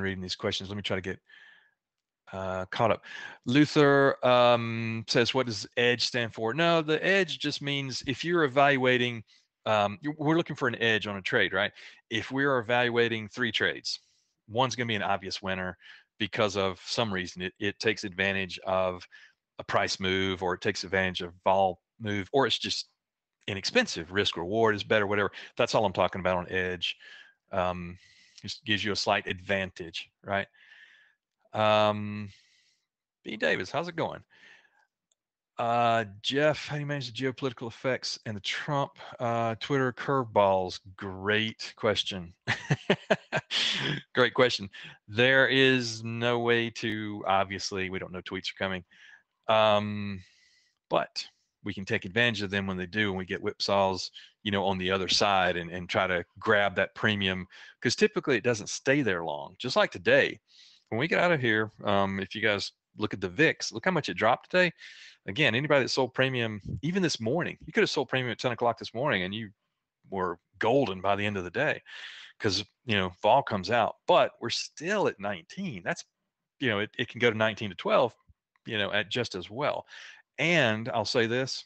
reading these questions. Let me try to get caught up. Luther says, what does edge stand for? No, the edge just means if you're evaluating, we're looking for an edge on a trade, right? If we're evaluating 3 trades, one's going to be an obvious winner because of some reason. It takes advantage of a price move, or it takes advantage of vol move, or it's just inexpensive. Risk reward is better, whatever. That's all I'm talking about on edge. Just gives you a slight advantage, right? B. Davis, how's it going? Jeff, how do you manage the geopolitical effects and the Trump Twitter curveballs? Great question. Great question. There is no way to, obviously, we don't know tweets are coming. But we can take advantage of them when they do, and we get whipsaws, on the other side, and try to grab that premium, because typically it doesn't stay there long. Just like today, when we get out of here, if you guys look at the VIX, look how much it dropped today. Again, anybody that sold premium, even this morning, you could have sold premium at 10 o'clock this morning, and you were golden by the end of the day, because vol comes out. But we're still at 19. That's, it can go to 19 to 12, at just as well. And I'll say this,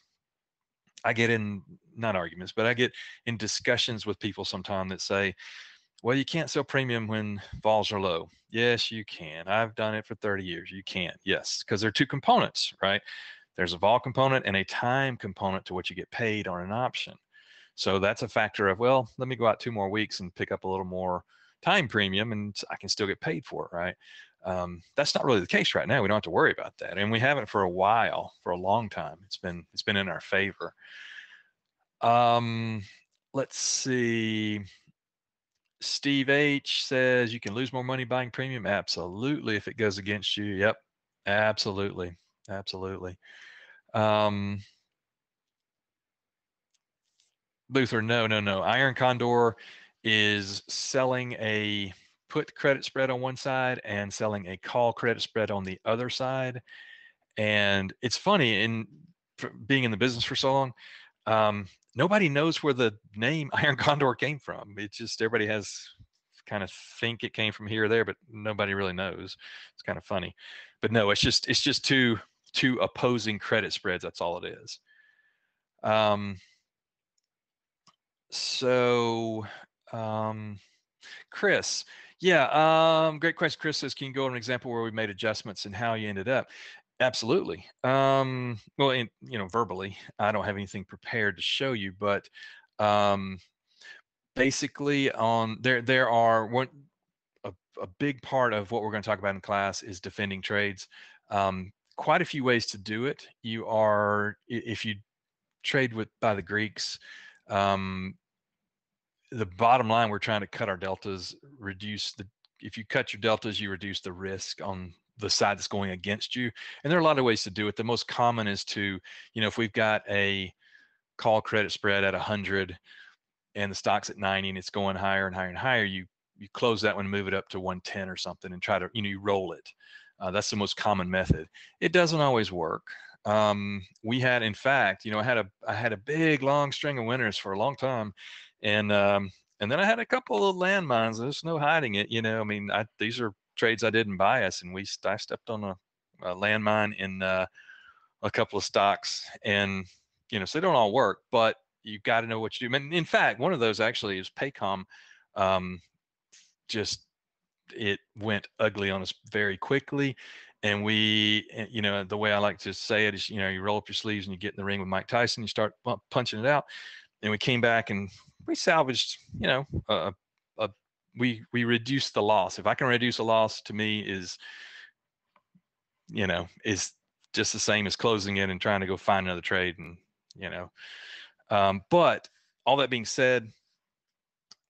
I get in, not arguments, but I get in discussions with people sometimes that say, well, you can't sell premium when vols are low. Yes, you can. I've done it for 30 years. You can. Yes, because there are 2 components, right? There's a vol component and a time component to what you get paid on an option. So that's a factor of, well, let me go out 2 more weeks and pick up a little more time premium, and I can still get paid for it, right? That's not really the case right now. We don't have to worry about that, and we haven't for a while, for a long time. It's been in our favor. Let's see. Steve H says you can lose more money buying premium. Absolutely, if it goes against you. Yep, absolutely, absolutely. Luther, no. Iron Condor is selling a put credit spread on one side and selling a call credit spread on the other side. And it's funny, in being in the business for so long, nobody knows where the name Iron Condor came from. It's just everybody has kind of think it came from here or there, but nobody really knows. It's kind of funny. But no, it's just two opposing credit spreads. That's all it is. So, Chris, yeah, great question. Chris says, can you go over an example where we made adjustments and how you ended up? Absolutely. Well, verbally, I don't have anything prepared to show you, but basically, there are a big part of what we're going to talk about in class is defending trades. Quite a few ways to do it. If you trade by the Greeks, the bottom line, we're trying to cut our deltas, if you cut your deltas, you reduce the risk on the side that's going against you. And there are a lot of ways to do it. The most common is to, if we've got a call credit spread at 100 and the stock's at 90 and it's going higher and higher and higher, you close that one and move it up to 110 or something and try to, you roll it. That's the most common method. It doesn't always work. We had, in fact, I had a big long string of winners for a long time, and then I had a couple of landmines. There's no hiding it. These are trades I did in bias, and I stepped on a landmine in a couple of stocks, and so they don't all work, but you got to know what you do. In fact, one of those actually is Paycom. It went ugly on us very quickly. And the way I like to say it is, you roll up your sleeves and you get in the ring with Mike Tyson, you start punching it out. And we came back and we salvaged, we reduced the loss. If I can reduce a loss, to me is just the same as closing it and trying to go find another trade. And, but all that being said,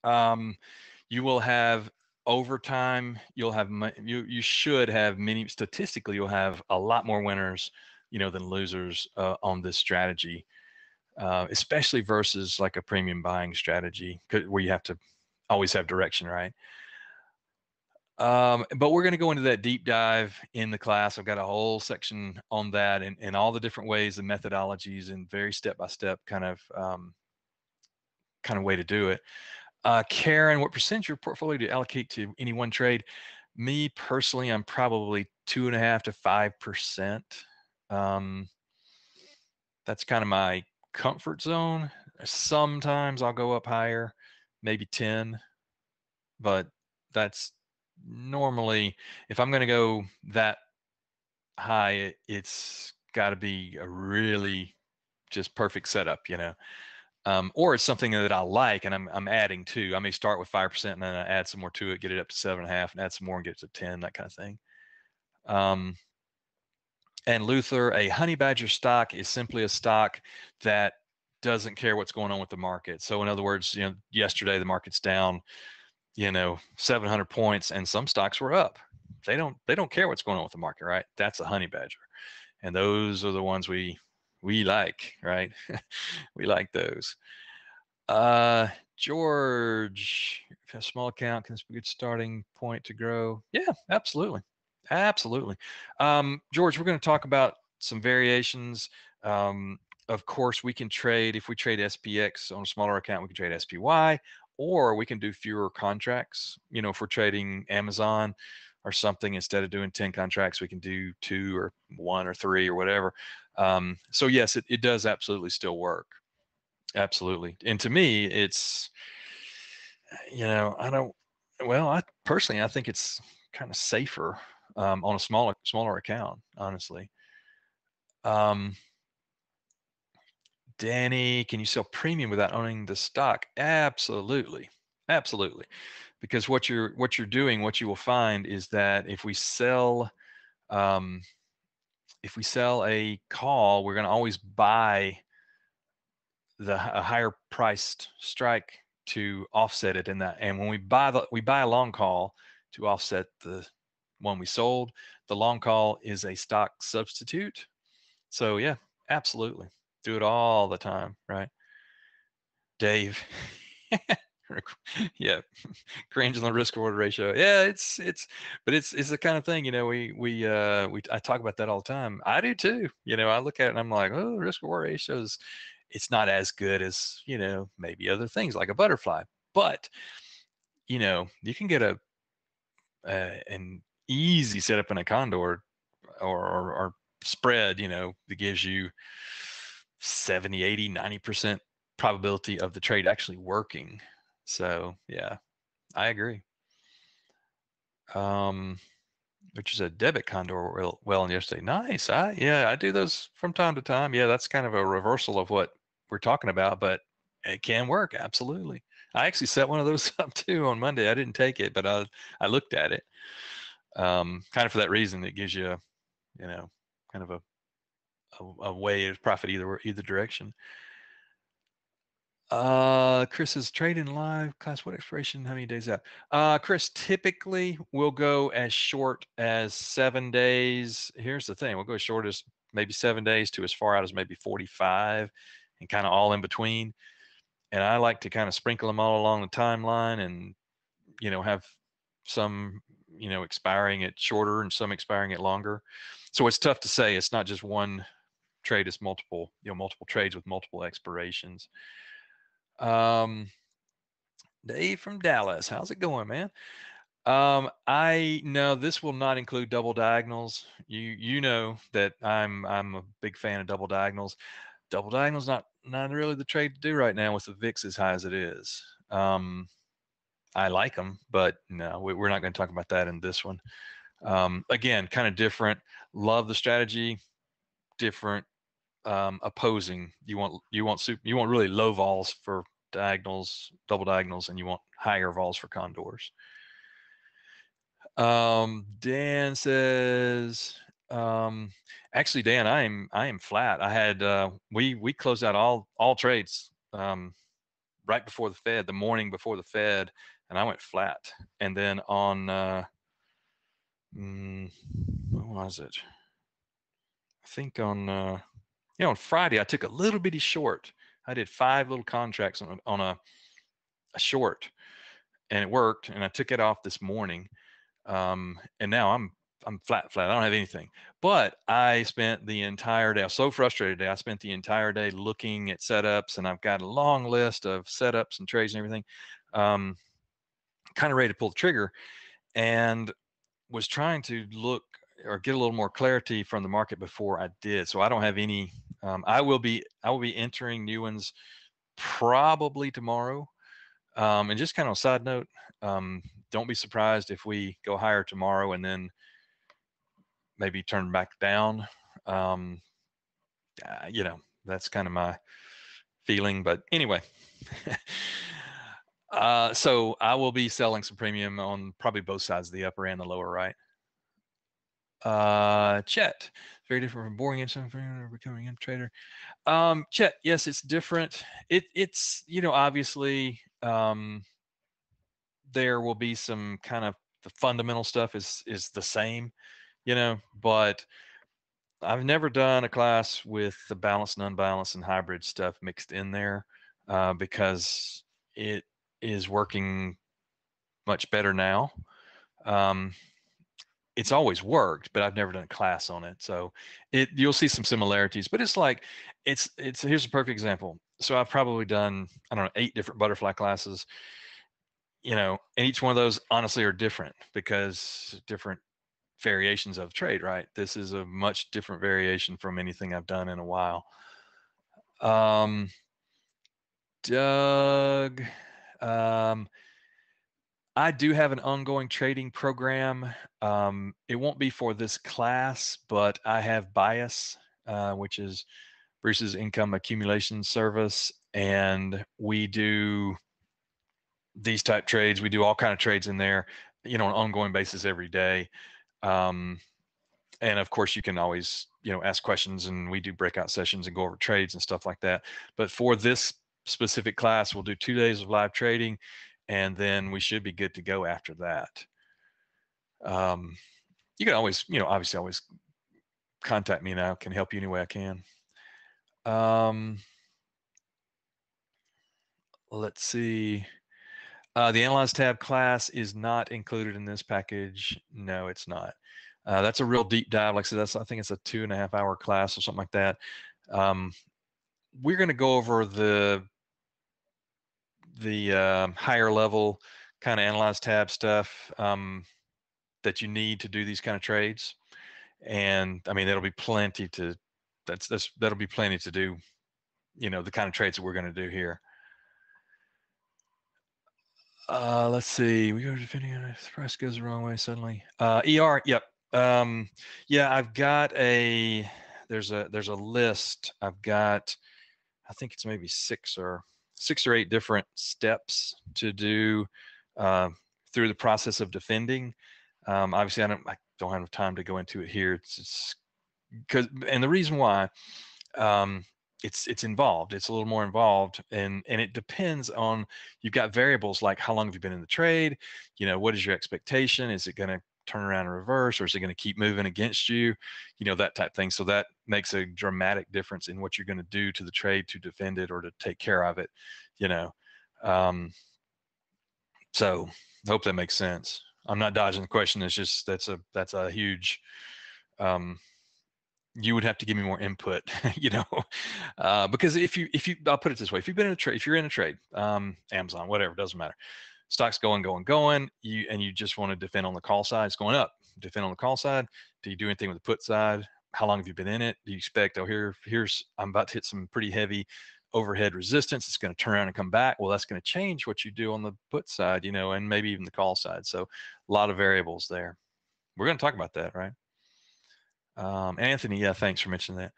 you will have, over time, you should have statistically, you'll have a lot more winners, than losers on this strategy, especially versus like a premium buying strategy where you have to always have direction, right? But we're going to go into that deep dive in the class. I've got a whole section on that and all the different ways and methodologies and very step-by-step kind of way to do it. Karen, what percentage of your portfolio do you allocate to any one trade? Me personally, I'm probably 2.5% to 5%. That's kind of my comfort zone. Sometimes I'll go up higher, maybe 10, but that's normally, if I'm going to go that high, it's got to be a really just perfect setup, or it's something that I like and I'm adding to. I may start with 5% and then I add some more to it, get it up to 7.5, and add some more and get it to 10, that kind of thing. And Luther, a honey badger stock is simply a stock that doesn't care what's going on with the market. So in other words, yesterday the market's down, 700 points, and some stocks were up. They don't care what's going on with the market, right? That's a honey badger, and those are the ones we like, right? We like those. George, if a small account, can this be a good starting point to grow? Yeah, absolutely. Absolutely. George, we're going to talk about some variations. Of course, we can trade, if we trade SPX on a smaller account, we can trade SPY, or we can do fewer contracts. If we're trading Amazon or something, instead of doing 10 contracts, we can do 2 or 1 or 3 or whatever. So yes, it does absolutely still work. Absolutely. And to me, it's, I personally, I think it's kind of safer on a smaller account, honestly. Danny, can you sell premium without owning the stock? Absolutely. Absolutely. Because what you're doing, what you will find is that if we sell a call, we're going to always buy a higher priced strike to offset it in that. And when we buy a long call to offset the one we sold. The long call is a stock substitute. So yeah, absolutely. Do it all the time, right? Dave. Yeah, cringe on the risk reward ratio. Yeah, but it's the kind of thing, I talk about that all the time. I do too. I look at it and I'm like, oh, risk reward ratios, it's not as good as, maybe other things like a butterfly, but you can get an easy setup in a condor or spread, that gives you 70, 80, 90% probability of the trade actually working. So yeah, I agree. Which is a debit condor well in yesterday. Nice. I do those from time to time. Yeah, that's kind of a reversal of what we're talking about, but it can work. Absolutely. I actually set one of those up too on Monday. I didn't take it, but I looked at it. Kind of for that reason. It gives you, kind of a way to profit either direction. Chris is trading live class. What expiration? How many days out? Chris, typically we'll go as short as 7 days. Here's the thing: we'll go as short as maybe 7 days to as far out as maybe 45, and kind of all in between. And I like to kind of sprinkle them all along the timeline, and have some expiring at shorter and some expiring at longer. So it's tough to say. It's not just one trade; it's multiple trades with multiple expirations. Dave from Dallas, how's it going, man? I know this will not include double diagonals. You know that I'm a big fan of double diagonals. Double diagonals not really the trade to do right now with the VIX as high as it is. I like them, but no, we're not going to talk about that in this one. Again, kind of different. Love the strategy. Different. Opposing. You want really low vols for diagonals, double diagonals, and you want higher vols for condors. Dan says, actually, Dan, I am flat. I had we closed out all trades right before the Fed, the morning before the Fed, and I went flat. And then on what was it? I think on on Friday I took a little bitty short. I did 5 little contracts on a short, and it worked. And I took it off this morning, and now I'm flat. I don't have anything. But I spent the entire day. I was so frustrated today. I spent the entire day looking at setups, and I've got a long list of setups and trades and everything. Kind of ready to pull the trigger, and was trying to look or get a little more clarity from the market before I did. So I don't have any. I will be entering new ones probably tomorrow. And just kind of a side note, don't be surprised if we go higher tomorrow and then maybe turn back down. That's kind of my feeling. But anyway, so I will be selling some premium on probably both sides, the upper and the lower right. Chet, very different from boring and becoming a trader. Chet, yes, it's different. It's obviously there will be some kind of the fundamental stuff is the same, but I've never done a class with the balanced and unbalanced and hybrid stuff mixed in there because it is working much better now. It's always worked, but I've never done a class on it. So you'll see some similarities, but it's like, here's a perfect example. So I've probably done, I don't know, 8 different butterfly classes, and each one of those honestly are different because different variations of trade, right? This is a much different variation from anything I've done in a while. Doug, I do have an ongoing trading program. It won't be for this class, but I have Bias, which is Bruce's income accumulation service, and we do these type trades. We do all kind of trades in there, on an ongoing basis every day. And of course, you can always, ask questions, and we do breakout sessions and go over trades and stuff like that. But for this specific class, we'll do 2 days of live trading, and then we should be good to go after that. You can always, obviously always contact me, and I can help you any way I can. Let's see. The Analyze tab class is not included in this package. No, it's not. That's a real deep dive. Like I said, I think it's a 2.5 hour class or something like that. We're going to go over the higher level kind of Analyze tab stuff that you need to do these kind of trades. And I mean, that'll be plenty to do, the kind of trades that we're going to do here. Let's see. We go depending on if the price goes the wrong way suddenly. ER, yep. Yeah, I've got there's a list. I've got, I think it's maybe 6 or 8 different steps to do through the process of defending. Obviously, I don't have time to go into it here. It's because, and the reason why, it's involved. It's a little more involved, and it depends on, you've got variables like how long have you been in the trade, what is your expectation, is it going to turn around and reverse, or is it going to keep moving against you, that type thing. So that makes a dramatic difference in what you're going to do to the trade to defend it or to take care of it. So I hope that makes sense. I'm not dodging the question. It's just that's a huge, you would have to give me more input, because if you, I'll put it this way: if you've been in a trade, if you're in a trade, Amazon, whatever, doesn't matter, stock's going, you just want to defend on the call side, it's going up, defend on the call side. Do you do anything with the put side? How long have you been in it? Do you expect, here's I'm about to hit some pretty heavy overhead resistance, it's going to turn around and come back? Well, that's going to change what you do on the put side, and maybe even the call side. So a lot of variables there. We're going to talk about that, right? Anthony, yeah, thanks for mentioning that.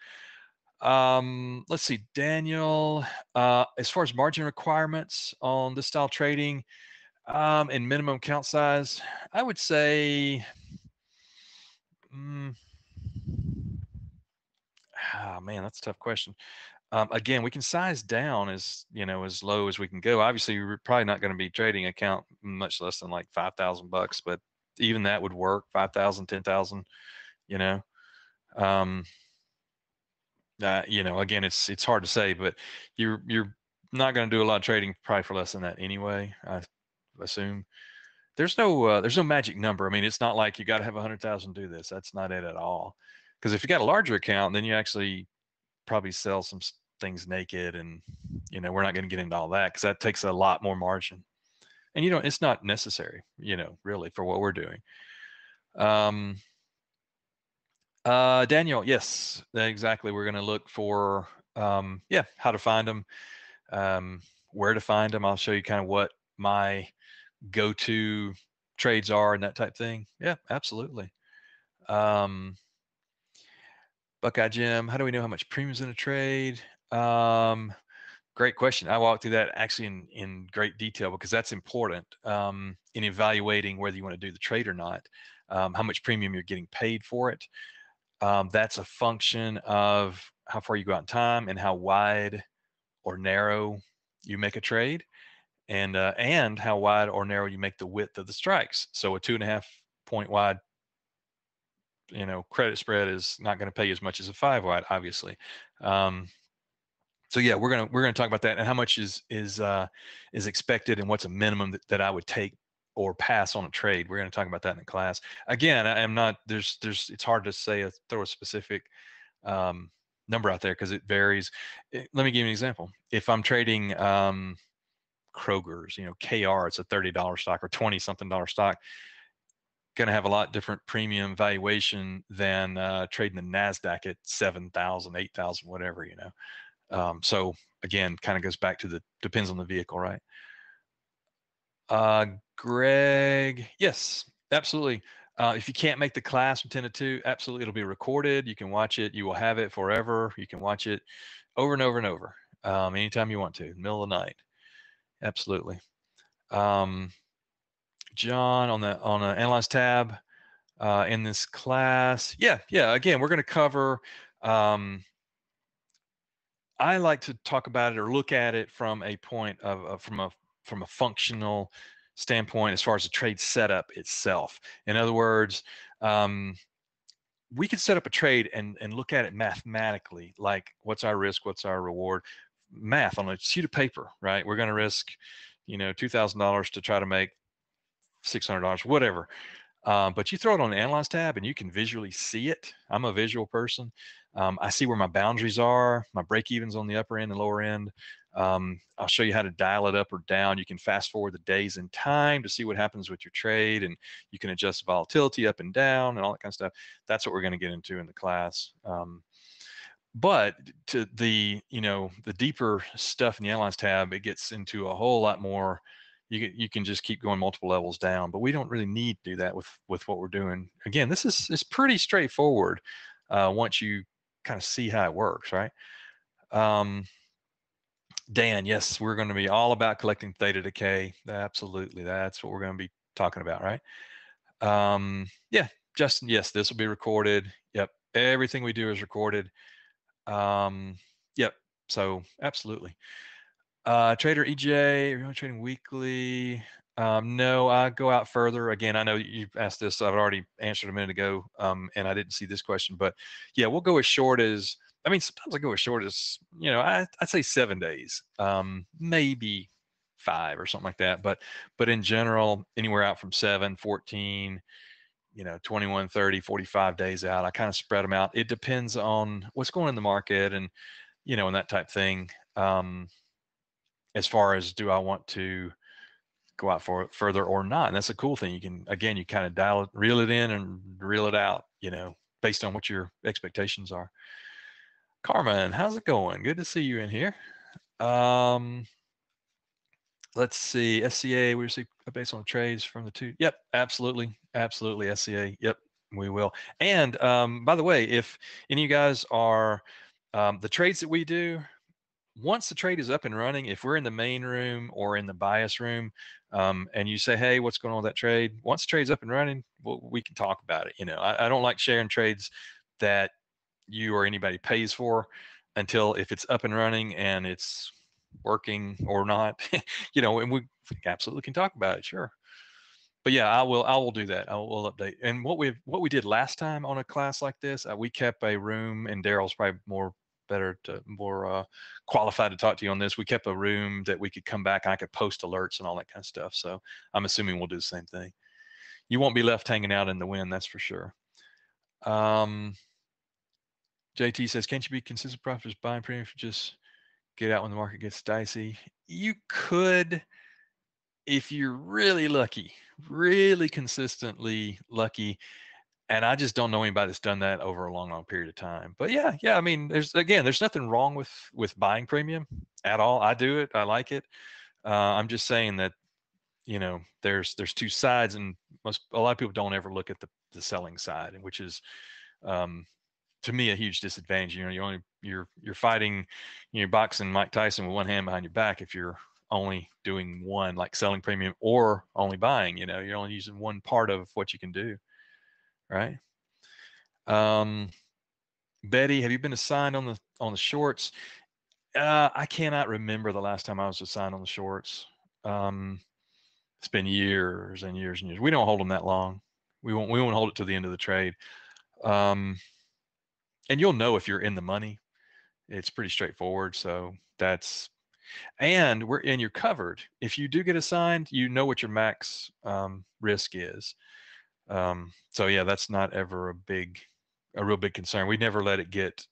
Let's see, Danielle, as far as margin requirements on this style trading, and minimum account size, I would say, man, that's a tough question. Again, we can size down as low as we can go. Obviously, we're probably not going to be trading account much less than like $5,000, but even that would work. 5,000, 10,000, again, it's hard to say, but you're not going to do a lot of trading probably for less than that anyway, I assume. There's no magic number. I mean, it's not like you got to have 100,000 to do this. That's not it at all. Because if you got a larger account, then you actually probably sell some things naked, and we're not going to get into all that because that takes a lot more margin, and it's not necessary, really, for what we're doing. Daniel, yes, exactly. We're going to look for, how to find them, where to find them. I'll show you kind of what my go-to trades are and that type thing. Yeah, absolutely. Buckeye Jim, how do we know how much premium's in a trade? Great question. I walked through that actually in great detail because that's important in evaluating whether you want to do the trade or not. How much premium you're getting paid for it. That's a function of how far you go out in time and how wide or narrow you make a trade, and how wide or narrow you make the width of the strikes. So a 2.5 point wide, credit spread is not going to pay as much as a 5 wide, obviously. So yeah, we're gonna talk about that and how much is expected and what's a minimum that I would take or pass on a trade. We're going to talk about that in the class. Again, I am not, it's hard to say, throw a specific number out there because it varies. Let me give you an example. If I'm trading Kroger's, KR, it's a $30 stock or 20 something dollar stock, going to have a lot different premium valuation than trading the NASDAQ at 7,000, 8,000, whatever, so again, kind of goes back to depends on the vehicle, right? Greg, yes, absolutely. If you can't make the class from 10 to 2, absolutely, it'll be recorded. You can watch it. You will have it forever. You can watch it over and over and over, anytime you want to, middle of the night. Absolutely. John, on the Analyze tab, in this class. Yeah. Again, we're going to cover. I like to talk about it or look at it from a point of from a functional standpoint as far as the trade setup itself. In other words, we could set up a trade and look at it mathematically, like what's our risk, what's our reward, math on a sheet of paper, right? We're going to risk, $2,000 to try to make $600, whatever. But you throw it on the Analyze tab and you can visually see it. I'm a visual person. I see where my boundaries are, my break-evens on the upper end and lower end. I'll show you how to dial it up or down. You can fast forward the days in time to see what happens with your trade, and you can adjust volatility up and down and all that kind of stuff. That's what we're going to get into in the class. But to the deeper stuff in the Analyze tab, it gets into a whole lot more. You can just keep going multiple levels down, but we don't really need to do that with what we're doing. Again, this is pretty straightforward once you kind of see how it works, right? Dan, yes, we're going to be all about collecting theta decay. Absolutely, that's what we're going to be talking about, right? Yeah, Justin, yes, this will be recorded. Yep, everything we do is recorded. Yep, so absolutely. Trader EJ, are you trading weekly? No, I go out further. Again, I know you asked this, I've already answered a minute ago, and I didn't see this question, but yeah, we'll go as short as, sometimes I go as short as, I'd say 7 days, maybe 5 or something like that. But in general, anywhere out from 7, 14, 21, 30, 45 days out, I kind of spread them out. It depends on what's going on in the market and, and that type thing. As far as do I want to go out for further or not? And that's a cool thing. You can, again, you kind of reel it in and reel it out, based on what your expectations are. Carmen, how's it going? Good to see you in here. Let's see, SCA, we receive updates on trades from the two. Yep, absolutely, SCA. Yep, we will. And by the way, if any of you guys are the trades that we do, once the trade is up and running, if we're in the main room or in the bias room, and you say, hey, what's going on with that trade? Once the trade's up and running, well, we can talk about it. I don't like sharing trades that you or anybody pays for until if it's up and running and it's working or not, and we absolutely can talk about it, sure. But yeah, I will do that. We'll update. And what we did last time on a class like this, we kept a room, and Darrell's probably more qualified to talk to you on this. We kept a room that we could come back and I could post alerts and all that kind of stuff. So I'm assuming we'll do the same thing. You won't be left hanging out in the wind, that's for sure. JT says, can't you be consistent profiters buying premium if you just get out when the market gets dicey? You could, if you're really lucky, really consistently lucky. And I just don't know anybody that's done that over a long period of time. But yeah, there's nothing wrong with buying premium at all. I do it. I like it. I'm just saying that, there's two sides, and a lot of people don't ever look at the selling side, which is, to me, a huge disadvantage. You're fighting, you're boxing Mike Tyson with one hand behind your back if you're only doing one, like selling premium or only buying. You're only using one part of what you can do. Right. Betty, have you been assigned on the shorts? I cannot remember the last time I was assigned on the shorts. It's been years and years and years. We don't hold them that long. We won't hold it to the end of the trade. And you'll know if you're in the money. It's pretty straightforward. So and you're covered. If you do get assigned, you know what your max risk is. So yeah, that's not ever a real big concern. We never let it get,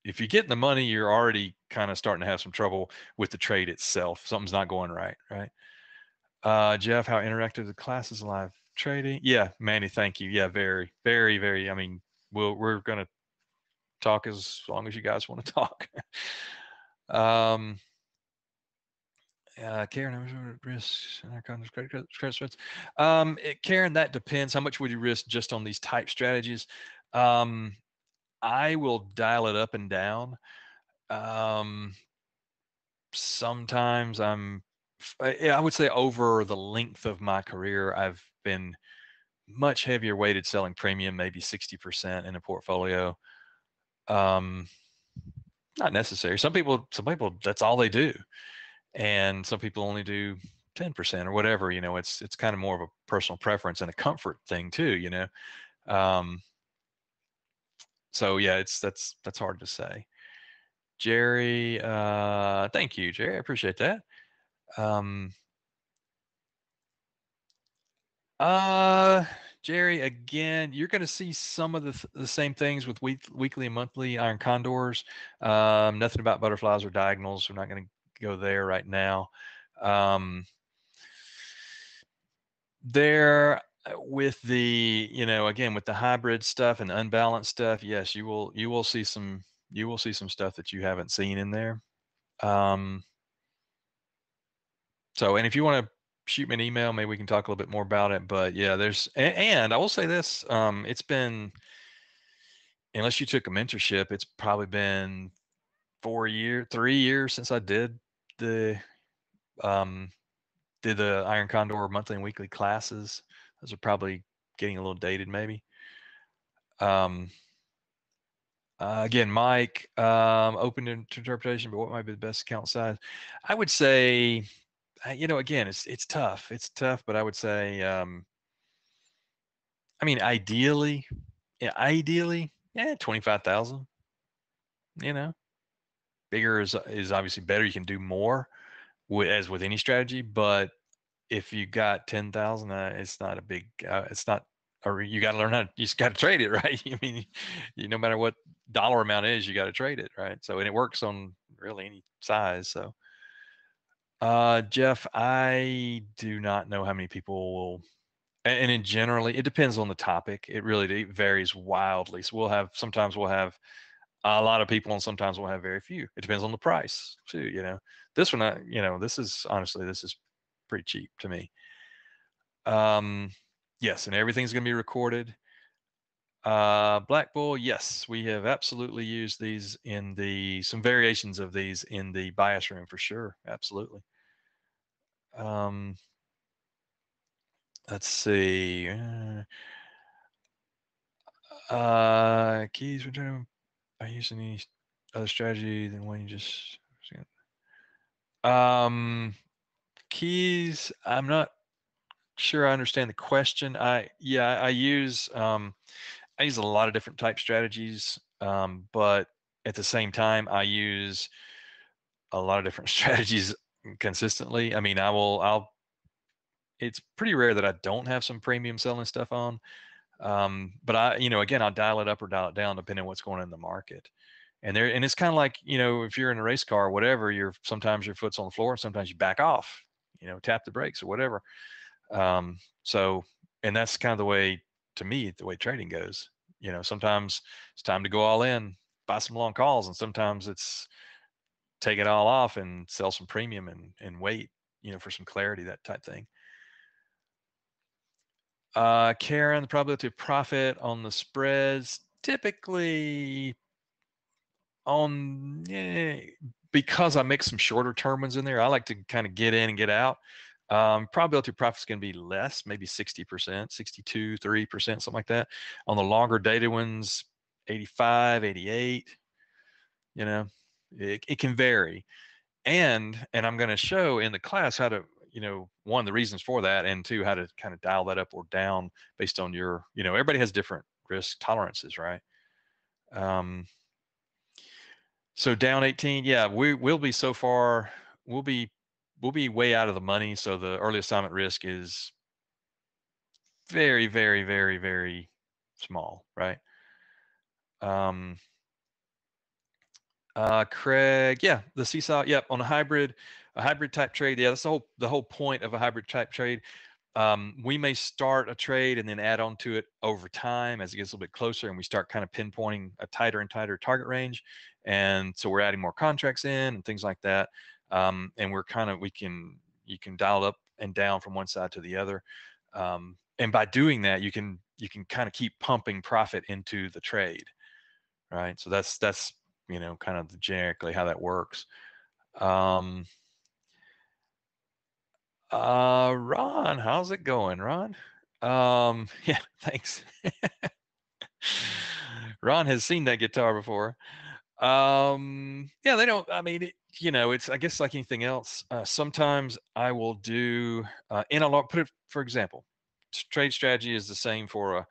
if you get in the money, you're already kind of starting to have some trouble with the trade itself. Something's not going right, right? Jeff, how interactive the class is live trading? Yeah, Manny, thank you. Yeah, very, very, very. We're going to talk as long as you guys want to talk. Karen, risks and our credit spreads. Karen, that depends. How much would you risk just on these type strategies? I will dial it up and down. Sometimes I would say over the length of my career, I've been much heavier weighted selling premium, maybe 60% in a portfolio. Not necessary. Some people, that's all they do. And some people only do 10% or whatever, it's kind of more of a personal preference and a comfort thing too. Um, so yeah, that's hard to say. Jerry, thank you, Jerry. I appreciate that. Um, uh, Jerry, again, you're going to see some of the same things with weekly and monthly iron condors. Nothing about butterflies or diagonals. We're not going to go there right now. There with the, again, with the hybrid stuff and the unbalanced stuff, yes, you will see some stuff that you haven't seen in there. So, and if you want to shoot me an email, maybe we can talk a little bit more about it. But yeah, and I will say this, it's been, unless you took a mentorship, it's probably been 3 years since I the, um, did the Iron Condor monthly and weekly classes. Those are probably getting a little dated maybe. Um, Again, Mike, open to interpretation, but what might be the best account size? I would say, again, it's tough. It's tough, but I would say, I mean, ideally, yeah, 25,000. You know, bigger is obviously better. You can do more as with any strategy, but if you got 10,000, it's not a big. It's not. Or you got to learn how. You just got to trade it, right? I mean, no matter what dollar amount is, you got to trade it, right? So, and it works on really any size. So, Jeff, I do not know how many people will, and in generally, it depends on the topic. It really varies wildly. So sometimes we'll have a lot of people, and sometimes we'll have very few. It depends on the price too. This one, this is honestly, this is pretty cheap to me. Yes, and everything's going to be recorded. Black Bull, yes, we have absolutely used these some variations of these in the bias room for sure. Absolutely. Let's see. Keys return by using any other strategy than one you just. Keys. I'm not sure I understand the question. I use I use a lot of different type strategies, but at the same time I use a lot of different strategies consistently. I mean, I'll. It's pretty rare that I don't have some premium selling stuff on. But again, I'll dial it up or dial it down depending on what's going on in the market. And it's kind of like, if you're in a race car or whatever, sometimes your foot's on the floor and sometimes you back off, tap the brakes or whatever. So, and that's kind of the way, to me, the way trading goes. Sometimes it's time to go all in, buy some long calls, and sometimes it's take it all off and sell some premium and wait, for some clarity, that type thing. Karen, the probability of profit on the spreads, typically because I mix some shorter term ones in there, I like to kind of get in and get out. Probability of profit is going to be less, maybe 60%, 62, 3%, something like that. On the longer dated ones, 85, 88, it can vary. And I'm going to show in the class how to, one, the reasons for that, and two, how to kind of dial that up or down based on your, everybody has different risk tolerances, right? So down 18, yeah, we'll be so far, we'll be way out of the money. So the early assignment risk is very, very, very, very small, right? Craig, yeah, the Seesaw, yep, on a hybrid type trade. Yeah, that's the whole point of a hybrid type trade. We may start a trade and then add on to it over time as it gets a little bit closer, and we start kind of pinpointing a tighter and tighter target range. And so we're adding more contracts in and things like that. And you can dial up and down from one side to the other. And by doing that, you can kind of keep pumping profit into the trade, right? So that's kind of generically how that works. Ron, how's it going, Ron? Yeah, thanks. Ron has seen that guitar before. Yeah, they don't, I mean, it's, I guess like anything else, sometimes I will do, in a lot, put it, for example, trade strategy is the same for a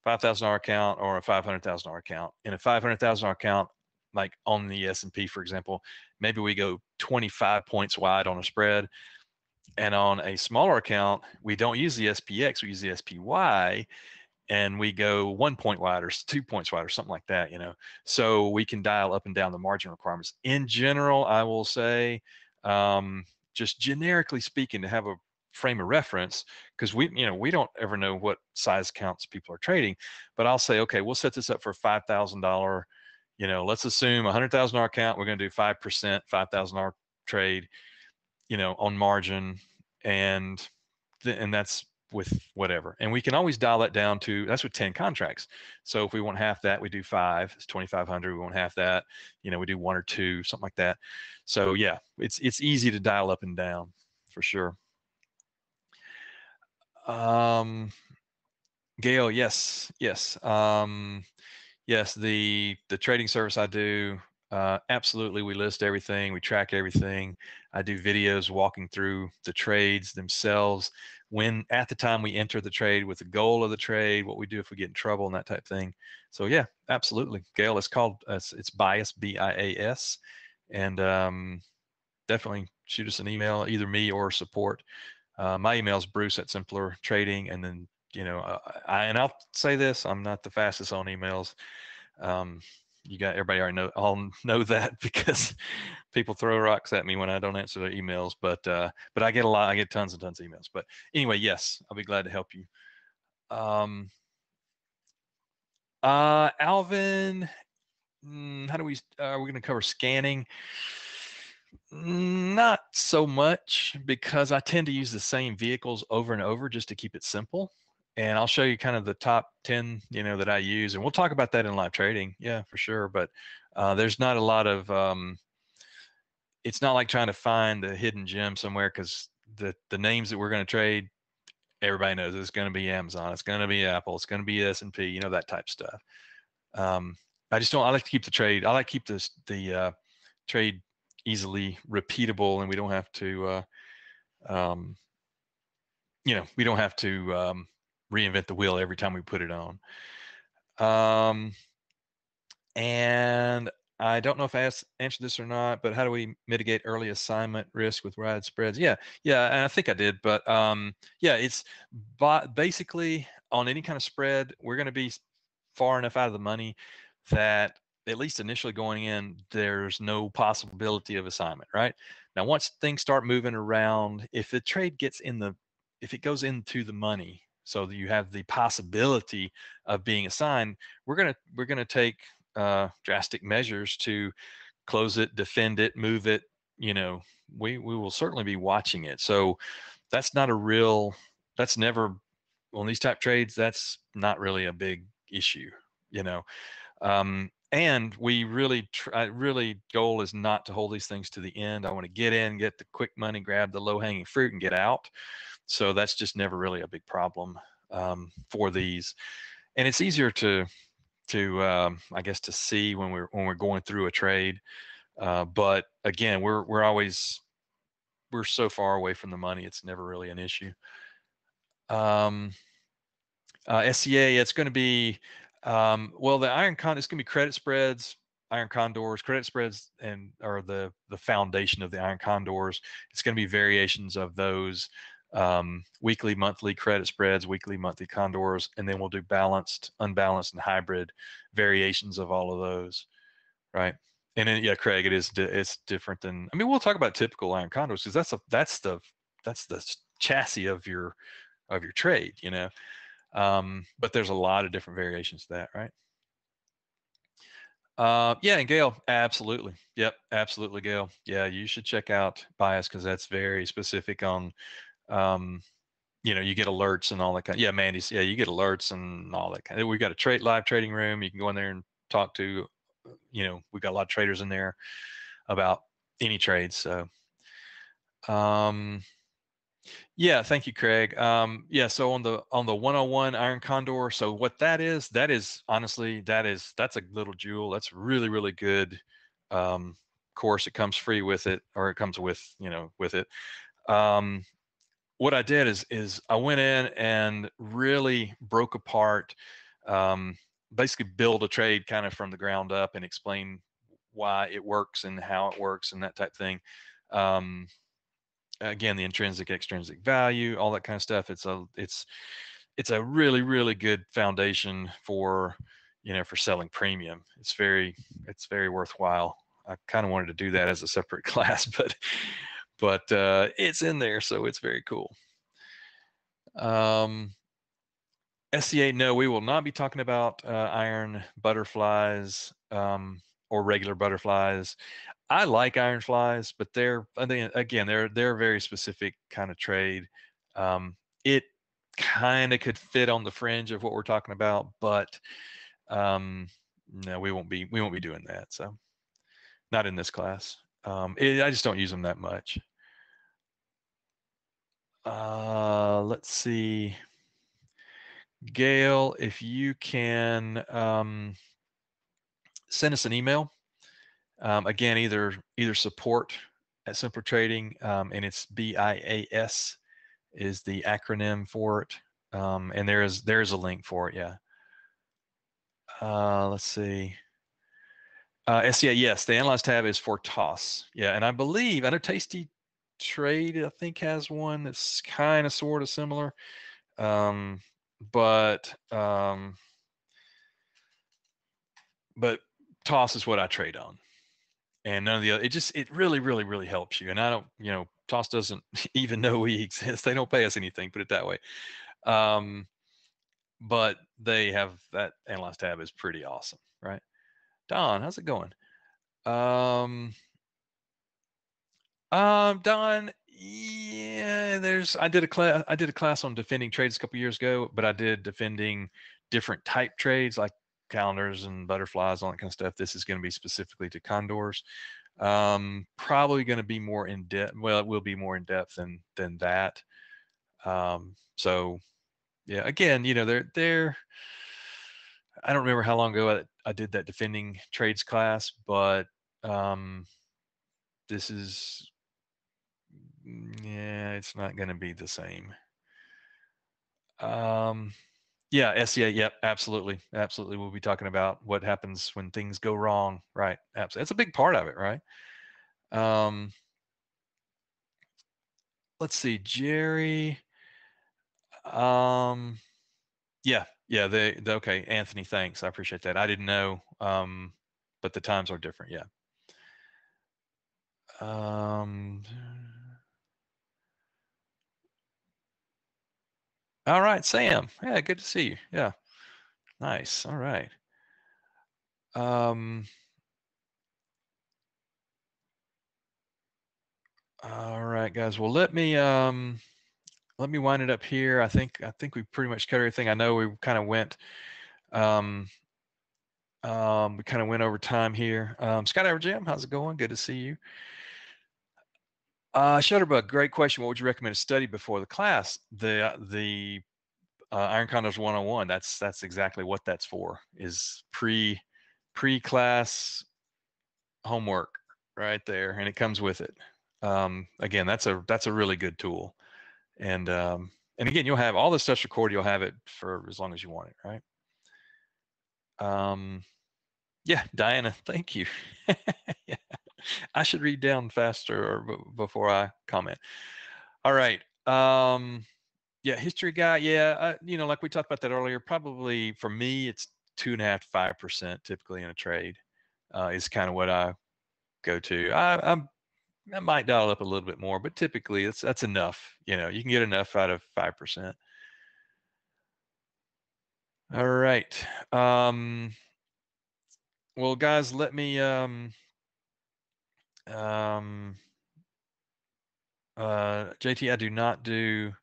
$5,000 account or a $500,000 account. In a $500,000 account, like on the S&P, for example, maybe we go 25 points wide on a spread. And on a smaller account, we don't use the SPX, we use the SPY, and we go 1 point wide or 2 points wide or something like that, so we can dial up and down the margin requirements. In general, I will say, just generically speaking, to have a frame of reference, because we don't ever know what size counts people are trading, but I'll say, okay, we'll set this up for $5,000. Let's assume $100,000 account, we're going to do 5%, $5,000 trade, on margin, and that's with whatever. And we can always dial that down to, that's with 10 contracts. So if we want half that, we do 5, it's 2,500. We want half that, we do 1 or 2, something like that. So yeah, it's easy to dial up and down for sure. Gail, yes. Yes, the trading service I do, absolutely, we list everything, we track everything. I do videos walking through the trades themselves, when at the time we enter the trade, with the goal of the trade, what we do if we get in trouble, and that type of thing. So yeah, absolutely, Gail. It's called it's Bias, BIAS, and definitely shoot us an email, either me or support. My email is Bruce@Simpler Trading, and then I'll say this: I'm not the fastest on emails. Everybody already all know that, because people throw rocks at me when I don't answer their emails. But I get tons and tons of emails. But anyway, yes, I'll be glad to help you. Alvin, how do we? Are we going to cover scanning? Not so much, because I tend to use the same vehicles over and over just to keep it simple. And I'll show you kind of the top 10, that I use, and we'll talk about that in live trading. Yeah, for sure. But there's not a lot of, it's not like trying to find the hidden gem somewhere, because the names that we're going to trade, everybody knows it's going to be Amazon, it's going to be Apple, it's going to be S&P, that type stuff. I like to keep the trade. I like to keep the trade easily repeatable, and we don't have to, we don't have to reinvent the wheel every time we put it on. And I don't know if I answered this or not, but how do we mitigate early assignment risk with wide spreads? Yeah, and I think I did, but yeah, it's basically on any kind of spread, we're going to be far enough out of the money that at least initially going in, there's no possibility of assignment, right? Now, once things start moving around, if the trade if it goes into the money, so that you have the possibility of being assigned, we're gonna take drastic measures to close it, defend it, move it. We will certainly be watching it. So that's never, on these type trades, that's not really a big issue. And we really goal is not to hold these things to the end. I want to get in, get the quick money, grab the low-hanging fruit, and get out. So that's just never really a big problem for these. And it's easier to I guess to see when we're going through a trade. But again, we're so far away from the money, it's never really an issue. SCA, it's going to be, well, the it's going to be credit spreads, iron condors, credit spreads, are the foundation of the iron condors. It's going to be variations of those, weekly, monthly credit spreads, weekly, monthly condors, and then we'll do balanced, unbalanced, and hybrid variations of all of those, right? And then, yeah, Craig, it's different than, I mean, we'll talk about typical iron condors, because that's the chassis of your trade, but there's a lot of different variations to that, right? Yeah, and Gail, absolutely. Yep, absolutely, Gail. Yeah, you should check out Bias, because that's very specific on, you get alerts and all that kind. Yeah, Mandy's. Yeah, you get alerts and all that kind. We've got a live trading room. You can go in there and talk to, we've got a lot of traders in there about any trades. So, Yeah, thank you, Craig. Yeah, so on the 101 Iron Condor, so what that is honestly, that's a little jewel. That's really, really good. Course, it comes free with it, or it comes with, with it. What I did is I went in and really broke apart, basically build a trade kind of from the ground up and explain why it works and how it works and that type thing. Again, the intrinsic, extrinsic value, all that kind of stuff. It's a really, really good foundation for, for selling premium. It's very worthwhile. I kind of wanted to do that as a separate class, but it's in there, so it's very cool. SCA, no, we will not be talking about iron butterflies or regular butterflies. I like iron flies, but I think again, they're a very specific kind of trade. It kind of could fit on the fringe of what we're talking about, but no, we won't be doing that. So not in this class. I just don't use them that much. Let's see. Gail, if you can send us an email. Again, either support at Simple Trading, and it's BIAS is the acronym for it, and there's a link for it. Yeah. Let's see. SCA, yes, the Analyze tab is for toss. Yeah, and I know Tasty Trade, I think, has one that's kind of sort of similar, but toss is what I trade on, and none of the other. It really, really, really helps you. And I don't, toss doesn't even know we exist. They don't pay us anything, put it that way. But they have that Analyze tab is pretty awesome, right? Don, how's it going? Don, yeah, I did a class on defending trades a couple years ago, but I did defending different type trades like calendars and butterflies, all that kind of stuff. This is going to be specifically to condors. Probably going to be more in depth. Well, it will be more in depth than that. So yeah, again, they're I don't remember how long ago I did that defending trades class, but this is, yeah, it's not going to be the same. Yeah, SCA, yep, absolutely. We'll be talking about what happens when things go wrong, right? Absolutely. That's a big part of it, right? Let's see, Jerry. Yeah, okay, Anthony, thanks. I appreciate that. I didn't know, but the times are different, yeah. All right, Sam. Yeah, good to see you. Yeah, nice. All right. All right, guys. Well, let me wind it up here. I think we pretty much covered everything. I know we kind of went over time here. Scott Jim, how's it going? Good to see you. Shutterbug, great question. What would you recommend to study before the class? The Iron Condors 101. That's exactly what that's for. Is pre-class homework right there, and it comes with it. Again, that's a really good tool, and again, you'll have all this stuff recorded. You'll have it for as long as you want it, right? Yeah, Diana, thank you. Yeah. I should read down faster before I comment. All right. Yeah, history guy. Yeah, like we talked about that earlier. Probably for me, it's 2.5 to 5% typically in a trade is kind of what I go to. I might dial up a little bit more, but typically that's enough. You can get enough out of 5%. All right. Well, guys, let me JT,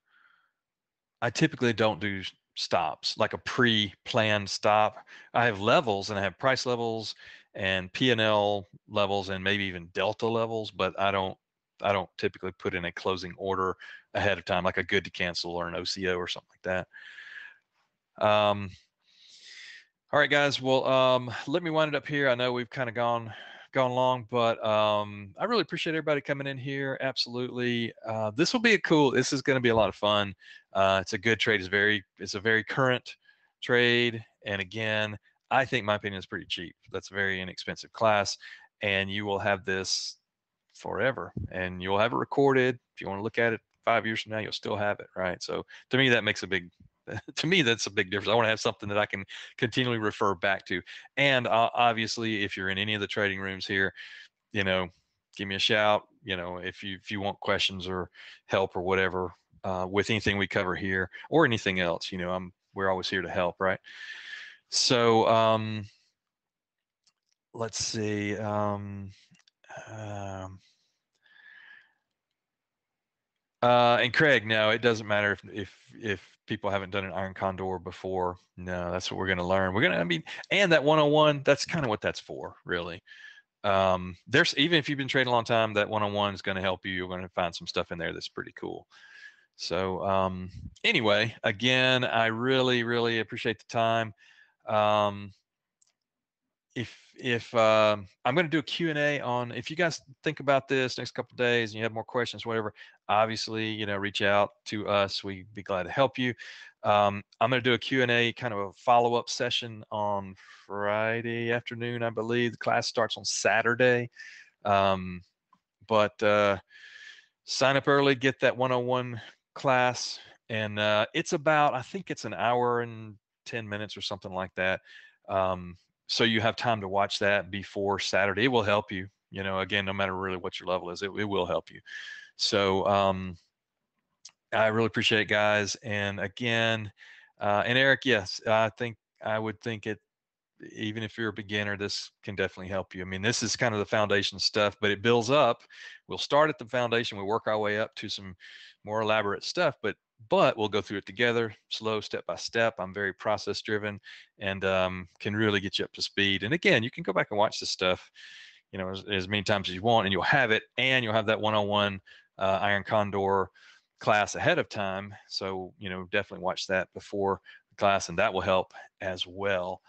I typically don't do stops, like a pre-planned stop. I have levels, and I have price levels and P&L levels and maybe even delta levels, but I don't I don't typically put in a closing order ahead of time, like a good to cancel or an OCO or something like that. All right, guys. Well, let me wind it up here. I know we've kind of gone long, but I really appreciate everybody coming in here. Absolutely. This will be this is going to be a lot of fun. It's a good trade. It's a very current trade. And again, I think my opinion is pretty cheap. That's a very inexpensive class, and you will have this forever, and you'll have it recorded. If you want to look at it 5 years from now, you'll still have it, right? So to me, that makes a big to me, that's a big difference. I want to have something that I can continually refer back to. And obviously, if you're in any of the trading rooms here, give me a shout. If you want questions or help or whatever with anything we cover here or anything else, we're always here to help, right? So let's see. And Craig, no, it doesn't matter if people haven't done an iron condor before. No, that's what we're going to learn. And that 101, that's kind of what that's for, really. There's even if you've been trading a long time, that 101 is going to help you. You're going to find some stuff in there that's pretty cool. So anyway, again, I really, really appreciate the time. If I'm going to do a Q&A on, if you guys think about this next couple of days and you have more questions, whatever, obviously, reach out to us. We'd be glad to help you. I'm going to do a Q&A, kind of a follow-up session on Friday afternoon, I believe. The class starts on Saturday. But sign up early, get that 101 class. And it's about, I think it's an hour and 10 minutes or something like that. So you have time to watch that before Saturday. It will help you, again, no matter really what your level is, it will help you. So I really appreciate it, guys. And again, and Eric, yes, I would think even if you're a beginner, this can definitely help you. I mean, this is kind of the foundation stuff, but it builds up. We'll start at the foundation. We work our way up to some more elaborate stuff, but we'll go through it together, slow, step by step. I'm very process driven and can really get you up to speed. And again, you can go back and watch this stuff, as many times as you want, and you'll have it, and you'll have that 101 Iron Condor class ahead of time. So, definitely watch that before the class, and that will help as well.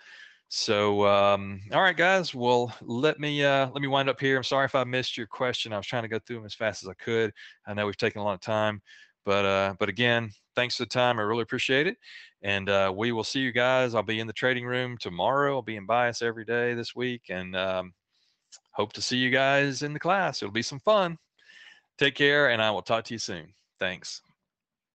So, all right, guys. Well, let me wind up here. I'm sorry if I missed your question. I was trying to go through them as fast as I could. I know we've taken a lot of time, but again, thanks for the time. I really appreciate it. And we will see you guys. I'll be in the trading room tomorrow. I'll be in bias every day this week, and hope to see you guys in the class. It'll be some fun. Take care, and I will talk to you soon. Thanks.